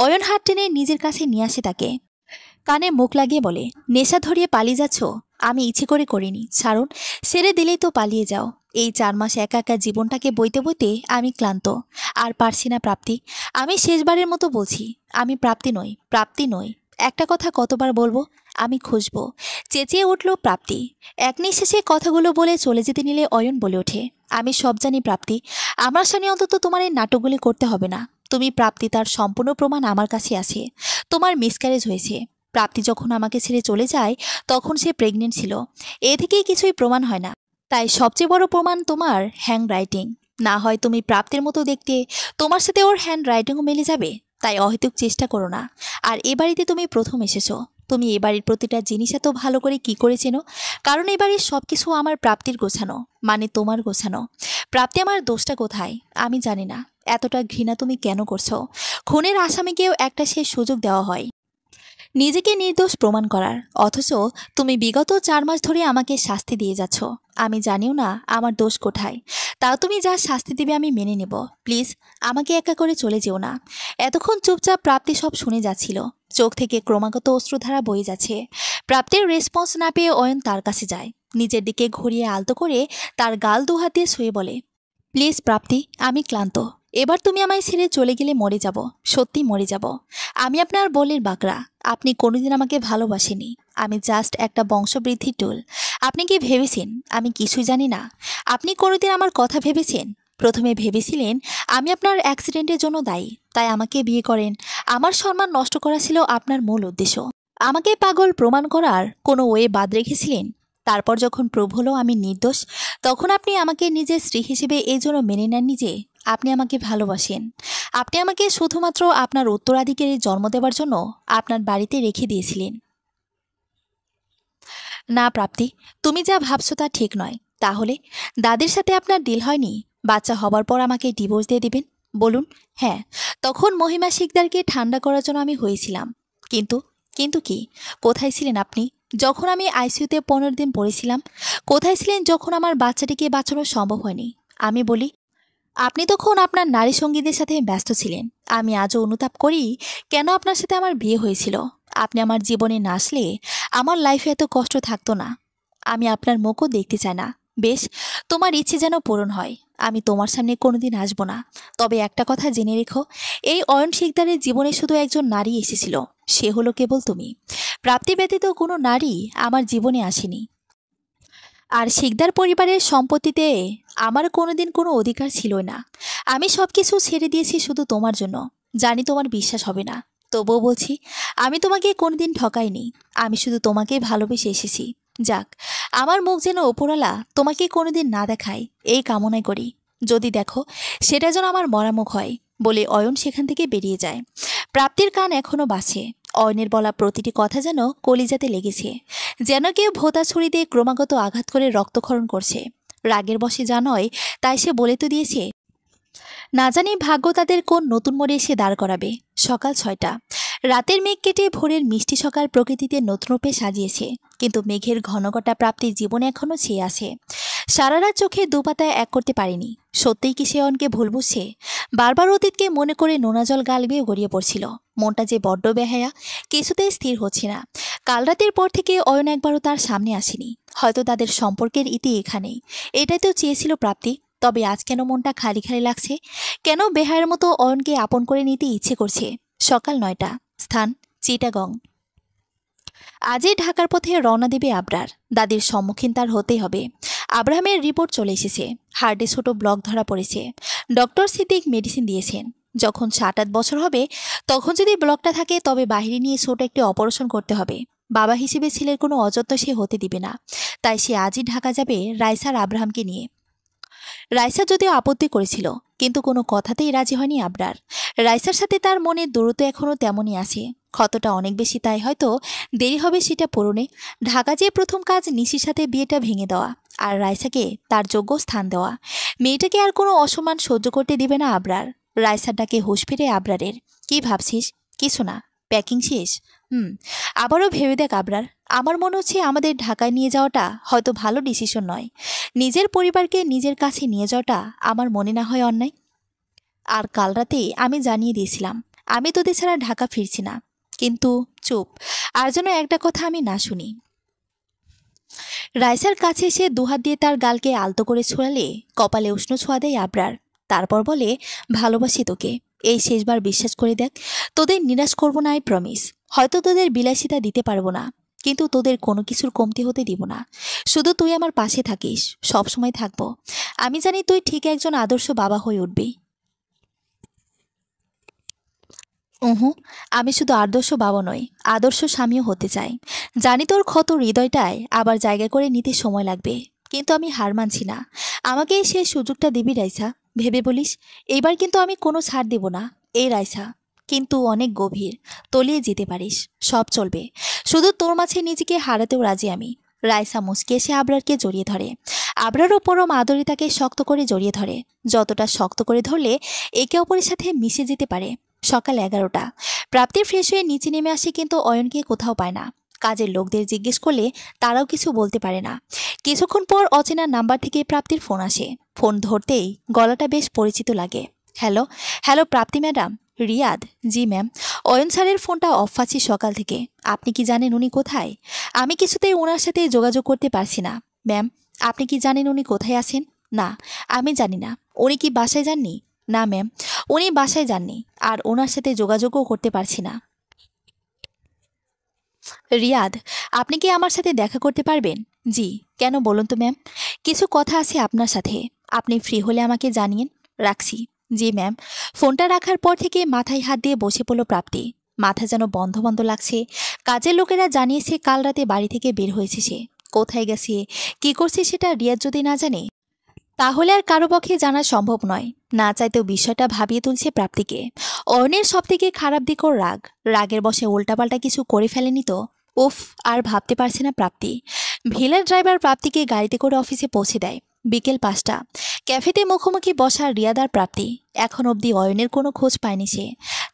অয়ন হাত টেনে নিজের কাছে নিয়ে আসে তাকে। কানে মুখ লাগিয়ে বলে, নেশা ধরিয়ে পালিয়ে যাচ্ছ? আমি ইচ্ছে করে করিনি, ছাড়ুন। ছেড়ে দিলেই তো পালিয়ে যাও। এই ৪ মাস একা একা জীবনটাকে বইতে বইতে আমি ক্লান্ত। আর পারছি না প্রাপ্তি। আমি শেষবারের মতো বলছি, আমি প্রাপ্তি নই, প্রাপ্তি নই। একটা কথা কতবার বলবো? আমি খুঁজবো। চেঁচিয়ে উঠল প্রাপ্তি। এক নিঃশেষে কথাগুলো বলে চলে যেতে নিলে অয়ন বলে ওঠে, আমি সব জানি প্রাপ্তি। আমার সামনে অন্তত তোমার এই নাটকগুলি করতে হবে না। তুমি প্রাপ্তি, তার সম্পূর্ণ প্রমাণ আমার কাছে আছে। তোমার মিসক্যারেজ হয়েছে। প্রাপ্তি যখন আমাকে ছেড়ে চলে যায় তখন সে প্রেগনেন্ট ছিল। এ থেকেই কিছুই প্রমাণ হয় না। তাই সবচেয়ে বড় প্রমাণ তোমার হ্যান্ড রাইটিং। না হয় তুমি প্রাপ্তির মতো দেখতে, তোমার সাথে ওর হ্যান্ড রাইটিংও মিলে যাবে। তাই অহেতুক চেষ্টা করো না। আর এ বাড়িতে তুমি প্রথম এসেছো। তুমি এ বাড়ির প্রতিটা জিনিস এত ভালো করে কি করে চেনো? কারণ এ বাড়ির সবকিছু আমার প্রাপ্তির গোছানো, মানে তোমার গোছানো। প্রাপ্তি আমার দোষটা কোথায় আমি জানি না। এতটা ঘৃণা তুমি কেন করছো? খুনের আসামিকেও একটা শেষ সুযোগ দেওয়া হয় নিজেকে নির্দোষ প্রমাণ করার, অথচ তুমি বিগত 4 মাস ধরে আমাকে শাস্তি দিয়ে যাচ্ছ। আমি জানিও না আমার দোষ কোথায়। তাও তুমি যা শাস্তি দিবে আমি মেনে নেব। প্লিজ আমাকে একা করে চলে যেও না। এতক্ষণ চুপচাপ প্রাপ্তি সব শুনে যাচ্ছিল। চোখ থেকে ক্রমাগত অশ্রুধারা বয়ে যাচ্ছে। প্রাপ্তির রেসপন্স না পেয়ে অয়ন তার কাছে যায়। নিজের দিকে ঘুরিয়ে আলতো করে তার গাল দুহাত দিয়ে শুয়ে বলে, প্লিজ প্রাপ্তি, আমি ক্লান্ত। এবার তুমি আমায় ছেড়ে চলে গেলে মরে যাব, সত্যি মরে যাব। আমি আপনার বলের বাকরা। আপনি কোনোদিন আমাকে ভালোবাসেনি। আমি জাস্ট একটা বংশবৃদ্ধির টুল। আপনি কি ভেবেছেন আমি কিছুই জানি না? আপনি কোনোদিন আমার কথা ভেবেছেন? প্রথমে ভেবেছিলেন আমি আপনার অ্যাক্সিডেন্টের জন্য দায়ী, তাই আমাকে বিয়ে করেন। আমার সম্মান নষ্ট করা ছিল আপনার মূল উদ্দেশ্য। আমাকে পাগল প্রমাণ করার কোনো ওয়ে বাদ রেখেছিলেন। তারপর যখন প্রুভ হলো আমি নির্দোষ, তখন আপনি আমাকে নিজের স্ত্রী হিসেবে এই জন্য মেনে নেননি যে আপনি আমাকে ভালোবাসেন। আপনি আমাকে শুধুমাত্র আপনার উত্তরাধিকারী জন্ম দেওয়ার জন্য আপনার বাড়িতে রেখে দিয়েছিলেন। না প্রাপ্তি, তুমি যা ভাবছো তা ঠিক নয়। তাহলে দাদির সাথে আপনার ডিল হয়নি বাচ্চা হবার পর আমাকে ডিভোর্স দিয়ে দিবেন? বলুন। হ্যাঁ, তখন মহিমা শিকদারকে ঠান্ডা করার জন্য আমি হয়েছিলাম। কিন্তু কিন্তু কি? কোথায় ছিলেন আপনি যখন আমি আইসিইউতে 15 দিন পড়েছিলাম? কোথায় ছিলেন যখন আমার বাচ্চাটিকে বাঁচানো সম্ভব হয়নি? আমি বলি, আপনি তখন আপনার নারী সঙ্গীদের সাথে ব্যস্ত ছিলেন। আমি আজও অনুতাপ করি কেন আপনার সাথে আমার বিয়ে হয়েছিল। আপনি আমার জীবনে না আসলে আমার লাইফে এত কষ্ট থাকতো না। আমি আপনার মুখও দেখতে চাই না। বেশ, তোমার ইচ্ছে যেন পূরণ হয়। আমি তোমার সামনে কোনোদিন আসবো না। তবে একটা কথা জেনে রেখো, এই অয়ন শিকদারের জীবনে শুধু একজন নারী এসেছিল, সে হলো কেবল তুমি। প্রাপ্তি ব্যতীত কোনো নারী আমার জীবনে আসেনি। আর শিকদার পরিবারের সম্পত্তিতে আমার কোনোদিন কোনো অধিকার ছিল না। আমি সবকিছু ছেড়ে দিয়েছি শুধু তোমার জন্য। জানি তোমার বিশ্বাস হবে না, তবুও বলছি, আমি তোমাকে কোনোদিন ঠকাইনি। আমি শুধু তোমাকে ভালোবেসে এসেছি। যাক, আমার মুখ যেন ওপরওয়ালা তোমাকে কোনোদিন না দেখায় এই কামনাই করি। যদি দেখো, সেটা যেন আমার মরা মুখ হয়। বলে অয়ন সেখান থেকে বেরিয়ে যায়। প্রাপ্তির কান এখনো বাজে। অয়নের বলা প্রতিটি কথা যেন কলিজাতে লেগেছে। যেন কেউ ভোঁতা ছুরি দিয়ে ক্রমাগত আঘাত করে রক্তক্ষরণ করছে। রাগের বশে যা নয় তাই সে বলে তো দিয়েছে। না জানি ভাগ্য তাদের কোন নতুন মোড়ে এসে দাঁড় করাবে। সকাল 6টা। রাতের মেঘ কেটে ভোরের মিষ্টি সকাল প্রকৃতিতে নতুন রূপে সাজিয়েছে। কিন্তু মেঘের ঘনঘটা প্রাপ্তির জীবনে এখনো ছেয়ে আছে। সারা রাত চোখে দুপাতায় এক করতে পারেনি। সত্যিই কি সে অয়নকে ভুল বুঝছে? বারবার অতীতকে মনে করে নোনা জল গাল বেয়ে গড়িয়ে পড়ছিল। মনটা যে বড্ড বেহায়া, কিছুতেই স্থির হচ্ছে না। কাল রাতের পর থেকে অয়ন একবারও তার সামনে আসেনি। হয়তো তাদের সম্পর্কের ইতি এখানেই। এটাই তো চেয়েছিল প্রাপ্তি। তবে আজ কেন মনটা খালি খালি লাগছে? কেন বেহায়ের মতো অয়নকে আপন করে নিতে ইচ্ছে করছে? সকাল 9টা। স্থান চিটাগং। আজই ঢাকার পথে রওনা দেবে আবরার। দাদির সম্মুখীন তার হতেই হবে। আব্রাহামের রিপোর্ট চলে এসেছে। হার্টে ছোট ব্লক ধরা পড়েছে। ডক্টর সিদ্দিক মেডিসিন দিয়েছেন। যখন 7-8 বছর হবে তখন যদি ব্লকটা থাকে তবে বাহিরে নিয়ে ছোট একটি অপারেশন করতে হবে। বাবা হিসেবে ছেলের কোনো অযত্ন সে হতে দিবে না। তাই সে আজই ঢাকা যাবে রাইসার আব্রাহামকে নিয়ে। রাইসা যদিও আপত্তি করেছিল, কিন্তু কোনো কথাতেই রাজি হয়নি আবরার। রাইসার সাথে তার মনের দূরত্ব এখনও তেমনই আছে। ক্ষতটা অনেক বেশি, তাই হয়তো দেরি হবে সেটা পূরণে। ঢাকা যেয়ে প্রথম কাজ নিশির সাথে বিয়েটা ভেঙে দেওয়া, আর রাইসাকে তার যোগ্য স্থান দেওয়া। মেয়েটাকে আর কোনো অসম্মান সহ্য করতে দিবে না আবরার। রাইসার ডাকে হুঁশ ফিরে আবরারের। কি ভাবছিস? কিছু না। প্যাকিং শেষ? আবারও ভেবে দেখ আবরার। আমার মনে হচ্ছে আমাদের ঢাকায় নিয়ে যাওয়াটা হয়তো ভালো ডিসিশন নয়। নিজের পরিবারকে নিজের কাছে নিয়ে যাওয়াটা আমার মনে না হয় অন্যায়। আর কাল রাতে আমি জানিয়ে দিয়েছিলাম আমি তোদের ছাড়া ঢাকা ফিরছি না। কিন্তু চুপ, আর যেন একটা কথা আমি না শুনি। রাইসার কাছে এসে দুহাত দিয়ে তার গালকে আলতো করে ছোঁয়ালে কপালে উষ্ণ ছোঁয়া দেয় আবরার। তারপর বলে, ভালোবাসি তোকে। এই শেষবার বিশ্বাস করে দেখ, তোদের নিরাশ করব না, আই প্রমিস। হয়তো তোদের বিলাসিতা দিতে পারবো না, কিন্তু তোদের কোনো কিছুর কমতি হতে দিব না। শুধু তুই আমার পাশে থাকিস, সব সময় থাকবো। আমি জানি তুই ঠিক একজন আদর্শ বাবা হয়ে উঠবি। উহু, আমি শুধু আদর্শ বাবা নই, আদর্শ স্বামীও হতে চাই। জানি তোর ক্ষত হৃদয়টায় আবার জায়গা করে নিতে সময় লাগবে, কিন্তু আমি হার মানছি না। আমাকে সেই সুযোগটা দিবি রাইসা, ভেবে বলিস। এবার কিন্তু আমি কোনো ছাড় দেব না। এই রাইসা, কিন্তু অনেক গভীর, তলিয়ে যেতে পারিস, সব চলবে, শুধু তোর মাঝে নিজেকে হারাতেও রাজি আমি। রাইসা মুচকে এসে আবরারকে জড়িয়ে ধরে। আবরারও পরম আদরে তাকে শক্ত করে জড়িয়ে ধরে, যতটা শক্ত করে ধরলে একে অপরের সাথে মিশে যেতে পারে। সকাল 11টা। প্রাপ্তি ফ্রেশ হয়ে নিচে নেমে আসে, কিন্তু অয়নকে কোথাও পায় না। কাজের লোকদের জিজ্ঞেস করলে তারাও কিছু বলতে পারে না। কিছুক্ষণ পর অচেনা নাম্বার থেকে প্রাপ্তির ফোন আসে। ফোন ধরতেই গলাটা বেশ পরিচিত লাগে। হ্যালো, হ্যালো প্রাপ্তি ম্যাডাম। রিয়াদ, জি ম্যাম। অয়ন স্যারের ফোনটা অফ আছে সকাল থেকে। আপনি কি জানেন উনি কোথায়? আমি কিছুতেই ওনার সাথে যোগাযোগ করতে পারছি না। ম্যাম, আপনি কি জানেন উনি কোথায় আছেন? না, আমি জানি না। উনি কি বাসায় যাননি? না ম্যাম, উনি বাসায় যাননি, আর ওনার সাথে যোগাযোগও করতে পারছি না। রিয়াদ, আপনি কি আমার সাথে দেখা করতে পারবেন? জি। কেন বলুন তো ম্যাম। কিছু কথা আছে আপনার সাথে, আপনি ফ্রি হলে আমাকে জানিয়েন। রাখছি। জি ম্যাম। ফোনটা রাখার পর থেকে মাথায় হাত দিয়ে বসে পড়ল প্রাপ্তি। মাথা যেন বন্ধ বন্ধ লাগছে। কাজের লোকেরা জানিয়েছে কাল রাতে বাড়ি থেকে বের হয়েছে সে। কোথায় গেছে, কি করছে সেটা রিয়াদ যদি না জানে, তাহলে আর কারো পক্ষে জানা সম্ভব নয়। না চাইতেও বিষয়টা ভাবিয়ে তুলছে প্রাপ্তিকে। অয়নের সবথেকে খারাপ দিক ওর রাগ। রাগের বশে উল্টাপাল্টা কিছু করে ফেলেনি তো? উফ, আর ভাবতে পারছে না প্রাপ্তি। ভিলের ড্রাইভার প্রাপ্তিকে গাড়িতে করে অফিসে পৌঁছে দেয়। বিকেল 5টা। ক্যাফেতে মুখোমুখি বসা রিয়াদ আর প্রাপ্তি। এখন অবধি অয়নের কোনো খোঁজ পায়নি সে।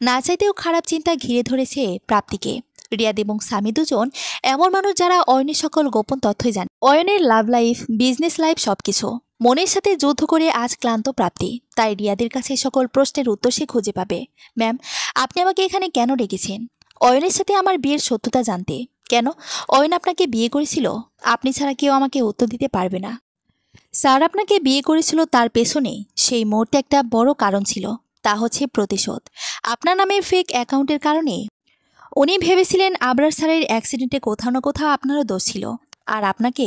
না চাইতেও খারাপ চিন্তা ঘিরে ধরেছে প্রাপ্তিকে। রিয়াদ এবং স্বামী দুজন এমন মানুষ যারা অয়নের সকল গোপন তথ্যই জানে। অয়নের লাভ লাইফ, বিজনেস লাইফ, সবকিছু। মনের সাথে যুদ্ধ করে আজ ক্লান্ত প্রাপ্তি। তাই রিয়াদের কাছে সকল প্রশ্নের উত্তর সে খুঁজে পাবে। ম্যাম, আপনি আমাকে এখানে কেন ডেকেছেন? অয়নের সাথে আমার বিয়ের সত্যতা জানতে। কেন? অয়ন আপনাকে বিয়ে করেছিল? আপনি ছাড়া কেউ আমাকে উত্তর দিতে পারবে না। স্যার আপনাকে বিয়ে করেছিল, তার পেছনে সেই মুহূর্তে একটা বড় কারণ ছিল। তা হচ্ছে প্রতিশোধ। আপনার নামে ফেক অ্যাকাউন্টের কারণে উনি ভেবেছিলেন আবরার স্যারের অ্যাক্সিডেন্টে কোথাও না কোথাও আপনারও দোষ ছিল। আর আপনাকে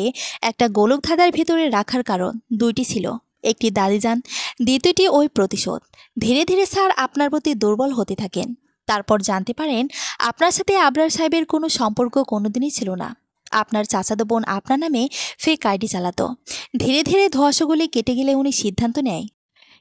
একটা গোলক ধাঁধার ভেতরে রাখার কারণ দুইটি ছিল। একটি দাদিজান, দ্বিতীয়টি ওই প্রতিশোধ। ধীরে ধীরে স্যার আপনার প্রতি দুর্বল হতে থাকেন। তারপর জানতে পারেন আপনার সাথে আবরার সাহেবের কোনো সম্পর্ক কোনোদিনই ছিল না। আপনার চাচাতো বোন আপনার নামে ফেক আইডি চালাতো। ধীরে ধীরে ধোঁয়াশাগুলি কেটে গেলে উনি সিদ্ধান্ত নেয়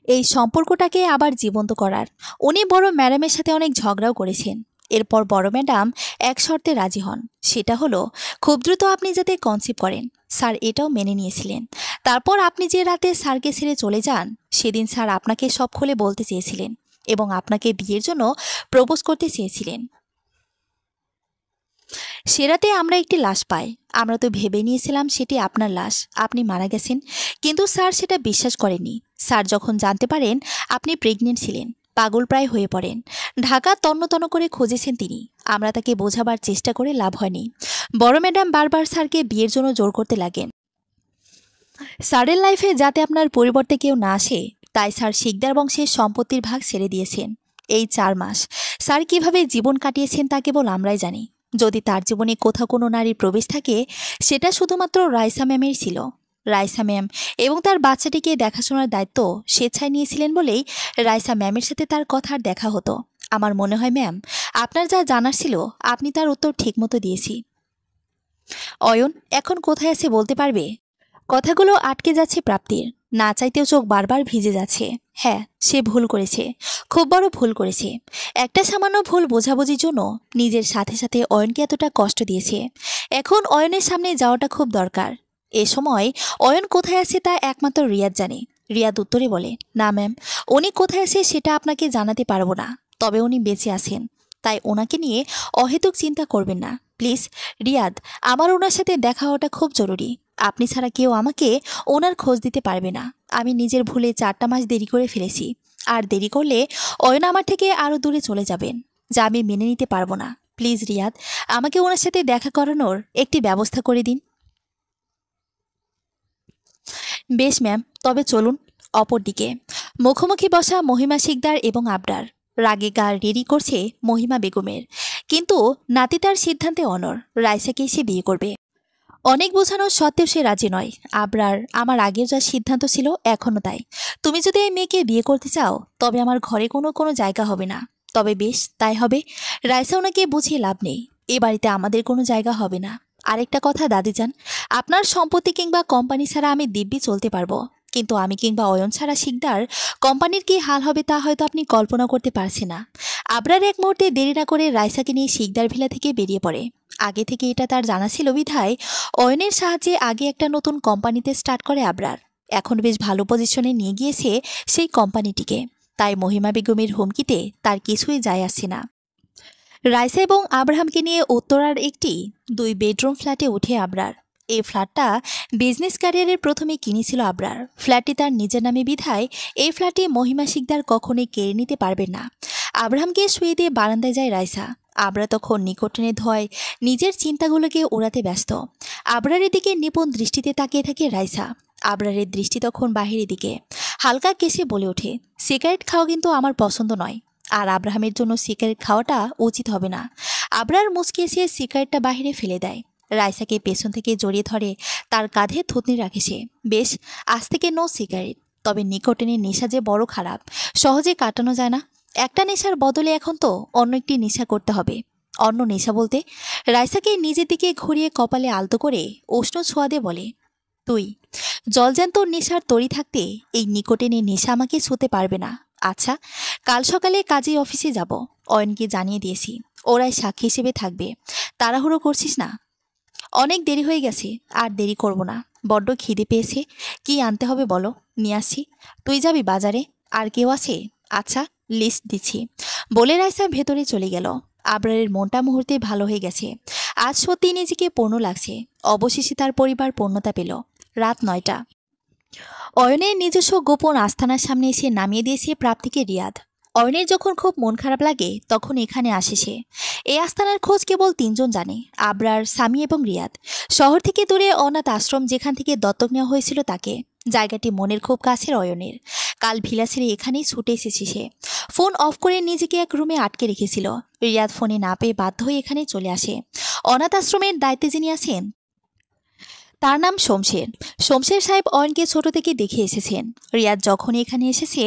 এই সম্পর্কটাকে আবার জীবন্ত করার। উনি বড় ম্যাডামের সাথে অনেক ঝগড়াও করেছেন। এরপর বড় ম্যাডাম এক শর্তে রাজি হন। সেটা হলো খুব দ্রুত আপনি যাতে কনসিভ করেন। স্যার এটাও মেনে নিয়েছিলেন। তারপর আপনি যে রাতে স্যারকে ছেড়ে চলে যান, সেদিন স্যার আপনাকে সব খুলে বলতে চেয়েছিলেন এবং আপনাকে বিয়ের জন্য প্রপোজ করতে চেয়েছিলেন। সে রাতে আমরা একটি লাশ পাই। আমরা তো ভেবে নিয়েছিলাম সেটি আপনার লাশ, আপনি মারা গেছেন। কিন্তু স্যার সেটা বিশ্বাস করেননি। স্যার যখন জানতে পারেন আপনি প্রেগনেন্ট ছিলেন, পাগল প্রায় হয়ে পড়েন। ঢাকা তন্ন তন্ন করে খুঁজেছেন তিনি। আমরা তাকে বোঝাবার চেষ্টা করে লাভ হয়নি। বড় ম্যাডাম বারবার স্যারকে বিয়ের জন্য জোর করতে লাগেন। স্যারের লাইফে যাতে আপনার পরিবর্তে কেউ না আসে, তাই স্যার শিকদার বংশের সম্পত্তির ভাগ ছেড়ে দিয়েছেন। এই 4 মাস স্যার কিভাবে জীবন কাটিয়েছেন তা কেবল আমরাই জানি। যদি তার জীবনে কোথাও কোনো নারীর প্রবেশ থাকে, সেটা শুধুমাত্র রাইসা ম্যামের ছিল। রাইসা ম্যাম এবং তার বাচ্চাটিকে দেখাশোনার দায়িত্ব স্বেচ্ছায় নিয়েছিলেন বলেই রাইসা ম্যামের সাথে তার কথার দেখা হতো। আমার মনে হয় ম্যাম, আপনার যা জানার ছিল আপনি তার উত্তর ঠিকমতো দিয়েছি। অয়ন এখন কোথায় আছে বলতে পারবে? কথাগুলো আটকে যাচ্ছে প্রাপ্তির। না চাইতেও চোখ বারবার ভিজে যাচ্ছে। হ্যাঁ, সে ভুল করেছে, খুব বড় ভুল করেছে। একটা সামান্য ভুল বোঝাবুঝির জন্য নিজের সাথে সাথে অয়নকে এতটা কষ্ট দিয়েছে। এখন অয়নের সামনে যাওয়াটা খুব দরকার। এ সময় অয়ন কোথায় আছে তা একমাত্র রিয়াদ জানে। রিয়াদ উত্তরে বলে, না ম্যাম, উনি কোথায় আছে সেটা আপনাকে জানাতে পারবো না। তবে উনি বেঁচে আছেন, তাই ওনাকে নিয়ে অহেতুক চিন্তা করবেন না প্লিজ। রিয়াদ, আমার ওনার সাথে দেখা হওয়াটা খুব জরুরি। আপনি ছাড়া কেউ আমাকে ওনার খোঁজ দিতে পারবে না। আমি নিজের ভুলে 4টা মাস দেরি করে ফেলেছি। আর দেরি করলে অয়ন আমার থেকে আরও দূরে চলে যাবেন, যা আমি মেনে নিতে পারবো না। প্লিজ রিয়াদ, আমাকে ওনার সাথে দেখা করানোর একটি ব্যবস্থা করে দিন। বেশ ম্যাম, তবে চলুন। অপরদিকে মুখোমুখি বসা মহিমা শিকদার এবং আবরার। রাগে গা রেডি করছে মহিমা বেগমের, কিন্তু নাতি তার সিদ্ধান্তে অনড়। রাইসাকে সে বিয়ে করবে। অনেক বোঝানোর সত্ত্বেও সে রাজি নয়। আবরার, আমার আগের যা সিদ্ধান্ত ছিল এখনও তাই। তুমি যদি এই মেয়েকে বিয়ে করতে চাও, তবে আমার ঘরে কোনো জায়গা হবে না। তবে বেশ, তাই হবে। রাইসা ওনাকে বুঝিয়ে লাভ নেই, এ বাড়িতে আমাদের কোনো জায়গা হবে না। আরেকটা কথা দাদিজান, আপনার সম্পত্তি কিংবা কোম্পানি ছাড়া আমি দিব্যি চলতে পারবো, কিন্তু আমি কিংবা অয়ন ছাড়া শিকদার কোম্পানির কি হাল হবে তা হয়তো আপনি কল্পনা করতে পারছেন না। আবরার এক মুহূর্তে দেরি না করে রাইসাকে নিয়ে শিকদার ভিলা থেকে বেরিয়ে পড়ে। আগে থেকে এটা তার জানা ছিল বিধায় অয়নের সাহায্যে আগে একটা নতুন কোম্পানিতে স্টার্ট করে আবরার। এখন বেশ ভালো পজিশনে নিয়ে গিয়েছে সেই কোম্পানিটিকে, তাই মহিমা বেগমের হুমকিতে তার কিছুই যায় আসছে না। রাইসা এবং আব্রাহামকে নিয়ে উত্তরার একটি 2 বেডরুম ফ্ল্যাটে উঠে আবরার। এই ফ্ল্যাটটা বিজনেস ক্যারিয়ারের প্রথমে কিনেছিল আবরার। ফ্ল্যাটটি তার নিজের নামে বিধায় এই ফ্ল্যাটে মহিমা শিকদার কখনোই কেড়ে নিতে পারবেন না। আব্রাহামকে শুয়ে দিয়ে বারান্দায় যায় রাইসা। আবরা তখন নিকোটিনের ধোঁয়ায় নিজের চিন্তাগুলোকে ওড়াতে ব্যস্ত। আবরারের দিকে নিপুণ দৃষ্টিতে তাকিয়ে থাকে রাইসা। আবরারের দৃষ্টি তখন বাহিরের দিকে। হালকা কেসে বলে ওঠে, সিগারেট খাওয়া কিন্তু আমার পছন্দ নয়, আর আব্রাহামের জন্য সিগারেট খাওয়াটা উচিত হবে না। আবরার মুচকি এসে সিগারেটটা বাহিরে ফেলে দেয়। রাইসাকে পেছন থেকে জড়িয়ে ধরে তার কাঁধে থুতনি রাখে সে। বেশ, আজ থেকে নো সিগারেট। তবে নিকোটিনের নেশা যে বড় খারাপ, সহজে কাটানো যায় না। একটা নেশার বদলে এখন তো অন্য একটি নেশা করতে হবে। অন্য নেশা বলতে রাইসাকে নিজের দিকে ঘুরিয়ে কপালে আলতো করে উষ্ণ ছোঁয়া দিয়ে বলে, তুই জলজ্যান্ত নেশার তরি থাকতে এই নিকোটিনের নেশা আমাকে ছুঁতে পারবে না। আচ্ছা, কাল সকালে কাজী অফিসে যাব, অয়নকে জানিয়ে দিয়েছি, ওরাই সাক্ষী হিসেবে থাকবে। তাড়াহুড়ো করছিস না, অনেক দেরি হয়ে গেছে, আর দেরি করব না। বড্ড খিদে পেয়েছে, কি আনতে হবে বলো, নিয়ে আসি। তুই যাবি বাজারে? আর কেউ আছে? আচ্ছা, লিস্ট দিচ্ছি, বলে রাইসা ভেতরে চলে গেল। আবরারের মনটা মুহূর্তে ভালো হয়ে গেছে। আজ সত্যি নিজেকে পূর্ণ লাগছে। অবশেষে তার পরিবার পূর্ণতা পেল। রাত 9টা। অয়নের নিজস্ব গোপন আস্থানার সামনে এসে নামিয়ে দিয়েছে প্রাপ্তিকে রিয়াদ। অয়নের যখন খুব মন খারাপ লাগে তখন এখানে আসে সে। এই আস্থানার খোঁজ কেবল 3জন জানে, আবরার, স্বামী এবং রিয়াদ। শহর থেকে দূরে অনাথ আশ্রম যেখান থেকে দত্তক নেওয়া হয়েছিল তাকে। জায়গাটি মনের খুব কাছের অয়নের। কাল ভিলা ছেড়ে এখানেই ছুটে এসেছে সে। ফোন অফ করে নিজেকে এক রুমে আটকে রেখেছিল। রিয়াদ ফোনে না পেয়ে বাধ্য হয়ে এখানে চলে আসে। অনাথ আশ্রমের দায়িত্বে যিনি আছেন তার নাম শমশের। শমশের সাহেব অয়নকে ছোট থেকে দেখে এসেছেন। রিয়াদ যখনই এখানে এসেছে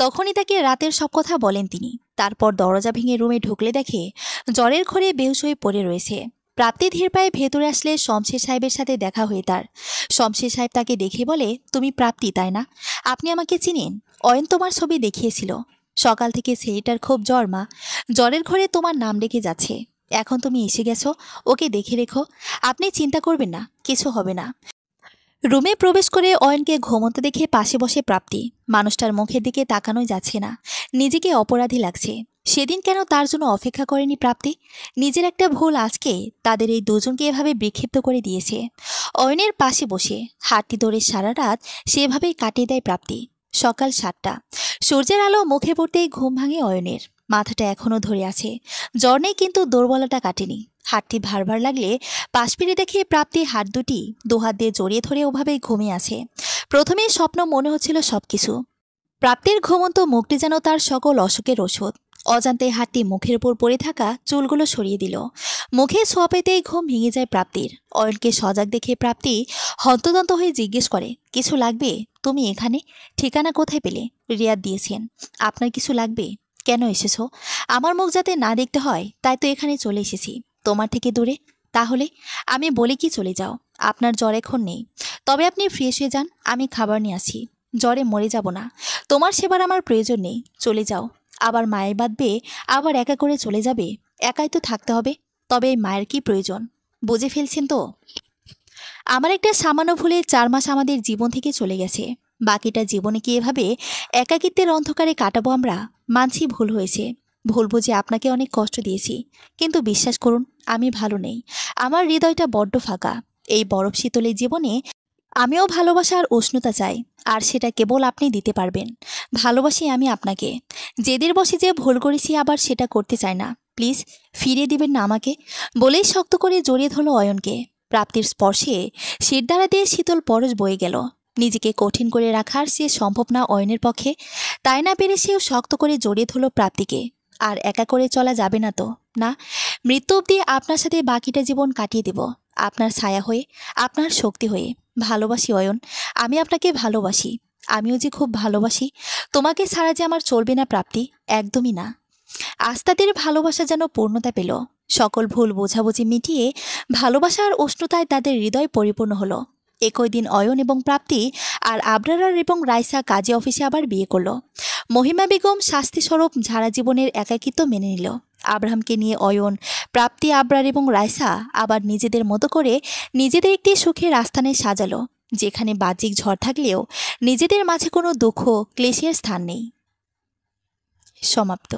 তখনই তাকে রাতের সব কথা বলেন তিনি। তারপর দরজা ভেঙে রুমে ঢুকলে দেখে জ্বরের ঘরে বেহুশ হয়ে পড়ে রয়েছে। প্রাপ্তি ধীর পায়ে ভেতরে আসলে শমশের সাহেবের সাথে দেখা হয়ে তার। শমশের সাহেব তাকে দেখে বলে, তুমি প্রাপ্তি তাই না? আপনি আমাকে চিনেন? অয়ন তোমার ছবি দেখিয়েছিল। সকাল থেকে ছেলেটার খুব জ্বর মা, জ্বরের ঘরে তোমার নাম ডেকে যাচ্ছে। এখন তুমি এসে গেছো, ওকে দেখে রেখো। আপনি চিন্তা করবেন না, কিছু হবে না। রুমে প্রবেশ করে অয়নকে ঘুমন্ত দেখে পাশে বসে প্রাপ্তি। মানুষটার মুখের দিকে তাকানোই যাচ্ছে না। নিজেকে অপরাধী লাগছে। সেদিন কেন তার জন্য অপেক্ষা করেনি প্রাপ্তি? নিজের একটা ভুল আজকে তাদের এই দুজনকে এভাবে বিক্ষিপ্ত করে দিয়েছে। অয়নের পাশে বসে হাঁটতি দৌড়ে সারা রাত সেভাবেই কাটিয়ে দেয় প্রাপ্তি। সকাল 7টা। সূর্যের আলো মুখে পড়তেই ঘুম ভাঙে অয়নের। মাথাটা এখনও ধরে আছে। জ্বর নেই, কিন্তু দুর্বলতা কাটেনি। হাতটি ভার ভার লাগলে পাশ ফিরে দেখে প্রাপ্তি হাত দুটি দুহাত দিয়ে জড়িয়ে ধরে ওভাবেই ঘুমিয়ে আছে। প্রথমে স্বপ্ন মনে হচ্ছিল সবকিছু। প্রাপ্তির ঘুমন্ত মুখটি যেন তার সকল অসুখের ওষুধ। অজান্তে হাতটি মুখের উপর পড়ে থাকা চুলগুলো সরিয়ে দিল। মুখে ছোঁয়া পেতেই ঘুম ভেঙে যায় প্রাপ্তির। অয়নকে সজাগ দেখে প্রাপ্তি হন্তদন্ত হয়ে জিজ্ঞেস করে, কিছু লাগবে? তুমি এখানে? ঠিকানা কোথায় পেলে? রিয়াদ দিয়েছেন। আপনার কিছু লাগবে? কেন এসেছো? আমার মুখ যাতে না দেখতে হয় তাই তো এখানে চলে এসেছি, তোমার থেকে দূরে। তাহলে আমি বলি কি চলে যাও, আপনার জ্বর এখন নেই। তবে আপনি ফ্রেশ হয়ে যান, আমি খাবার নিয়ে আসি। জ্বরে মরে যাব না, তোমার সেবার আমার প্রয়োজন নেই, চলে যাও। আবার মায়ের বাঁধবে, আবার একা করে চলে যাবে। একাই তো থাকতে হবে, তবে এই মায়ের কি প্রয়োজন? বুঝে ফেলছেন তো? আমার একটা সামান্য ভুলে 4 মাস আমাদের জীবন থেকে চলে গেছে। বাকিটা জীবনে কি এভাবে একাকিত্বের অন্ধকারে কাটাবো আমরা? মানছি ভুল হয়েছে, ভুল বুঝে আপনাকে অনেক কষ্ট দিয়েছি, কিন্তু বিশ্বাস করুন আমি ভালো নেই। আমার হৃদয়টা বড্ড ফাঁকা। এই বরফ শীতলের জীবনে আমিও ভালোবাসার উষ্ণতা চাই, আর সেটা কেবল আপনি দিতে পারবেন। ভালোবাসি আমি আপনাকে। জেদের বসে যে ভুল করেছি আবার সেটা করতে চাই না, প্লিজ ফিরিয়ে দিবেন না আমাকে, বলেই শক্ত করে জড়িয়ে ধরল অয়নকে। প্রাপ্তির স্পর্শে শিরদাঁড়া দিয়ে শীতল পরশ বয়ে গেল। নিজেকে কঠিন করে রাখার সে সম্ভব না অয়নের পক্ষে, তাই না পেরে সেও শক্ত করে জড়িয়ে ধরল প্রাপ্তিকে। আর একা করে চলা যাবে না তো, না। মৃত্যু অবধি আপনার সাথে বাকিটা জীবন কাটিয়ে দেব, আপনার ছায়া হয়ে, আপনার শক্তি হয়ে। ভালোবাসি অয়ন, আমি আপনাকে ভালোবাসি। আমিও যে খুব ভালোবাসি। তোমাকে ছাড়া যে আমার চলবে না প্রাপ্তি, একদমই না। আজ তাদের ভালোবাসা যেন পূর্ণতা পেল। সকল ভুল বোঝাবুঝি মিটিয়ে ভালোবাসার উষ্ণতায় তাদের হৃদয় পরিপূর্ণ হলো। একই দিন অয়ন এবং প্রাপ্তি আর আবরার এবং রাইসা কাজী অফিসে আবার বিয়ে করলো। মহিমা বেগম শাস্তিস্বরূপ ঝাড়া জীবনের একাকিত্ব মেনে নিল। আব্রাহামকে নিয়ে অয়ন, প্রাপ্তি, আবরার এবং রাইসা আবার নিজেদের মতো করে নিজেদের একটি সুখের আস্থানে সাজালো, যেখানে বাহ্যিক ঝড় থাকলেও নিজেদের মাঝে কোনো দুঃখ ক্লেশের স্থান নেই। সমাপ্ত।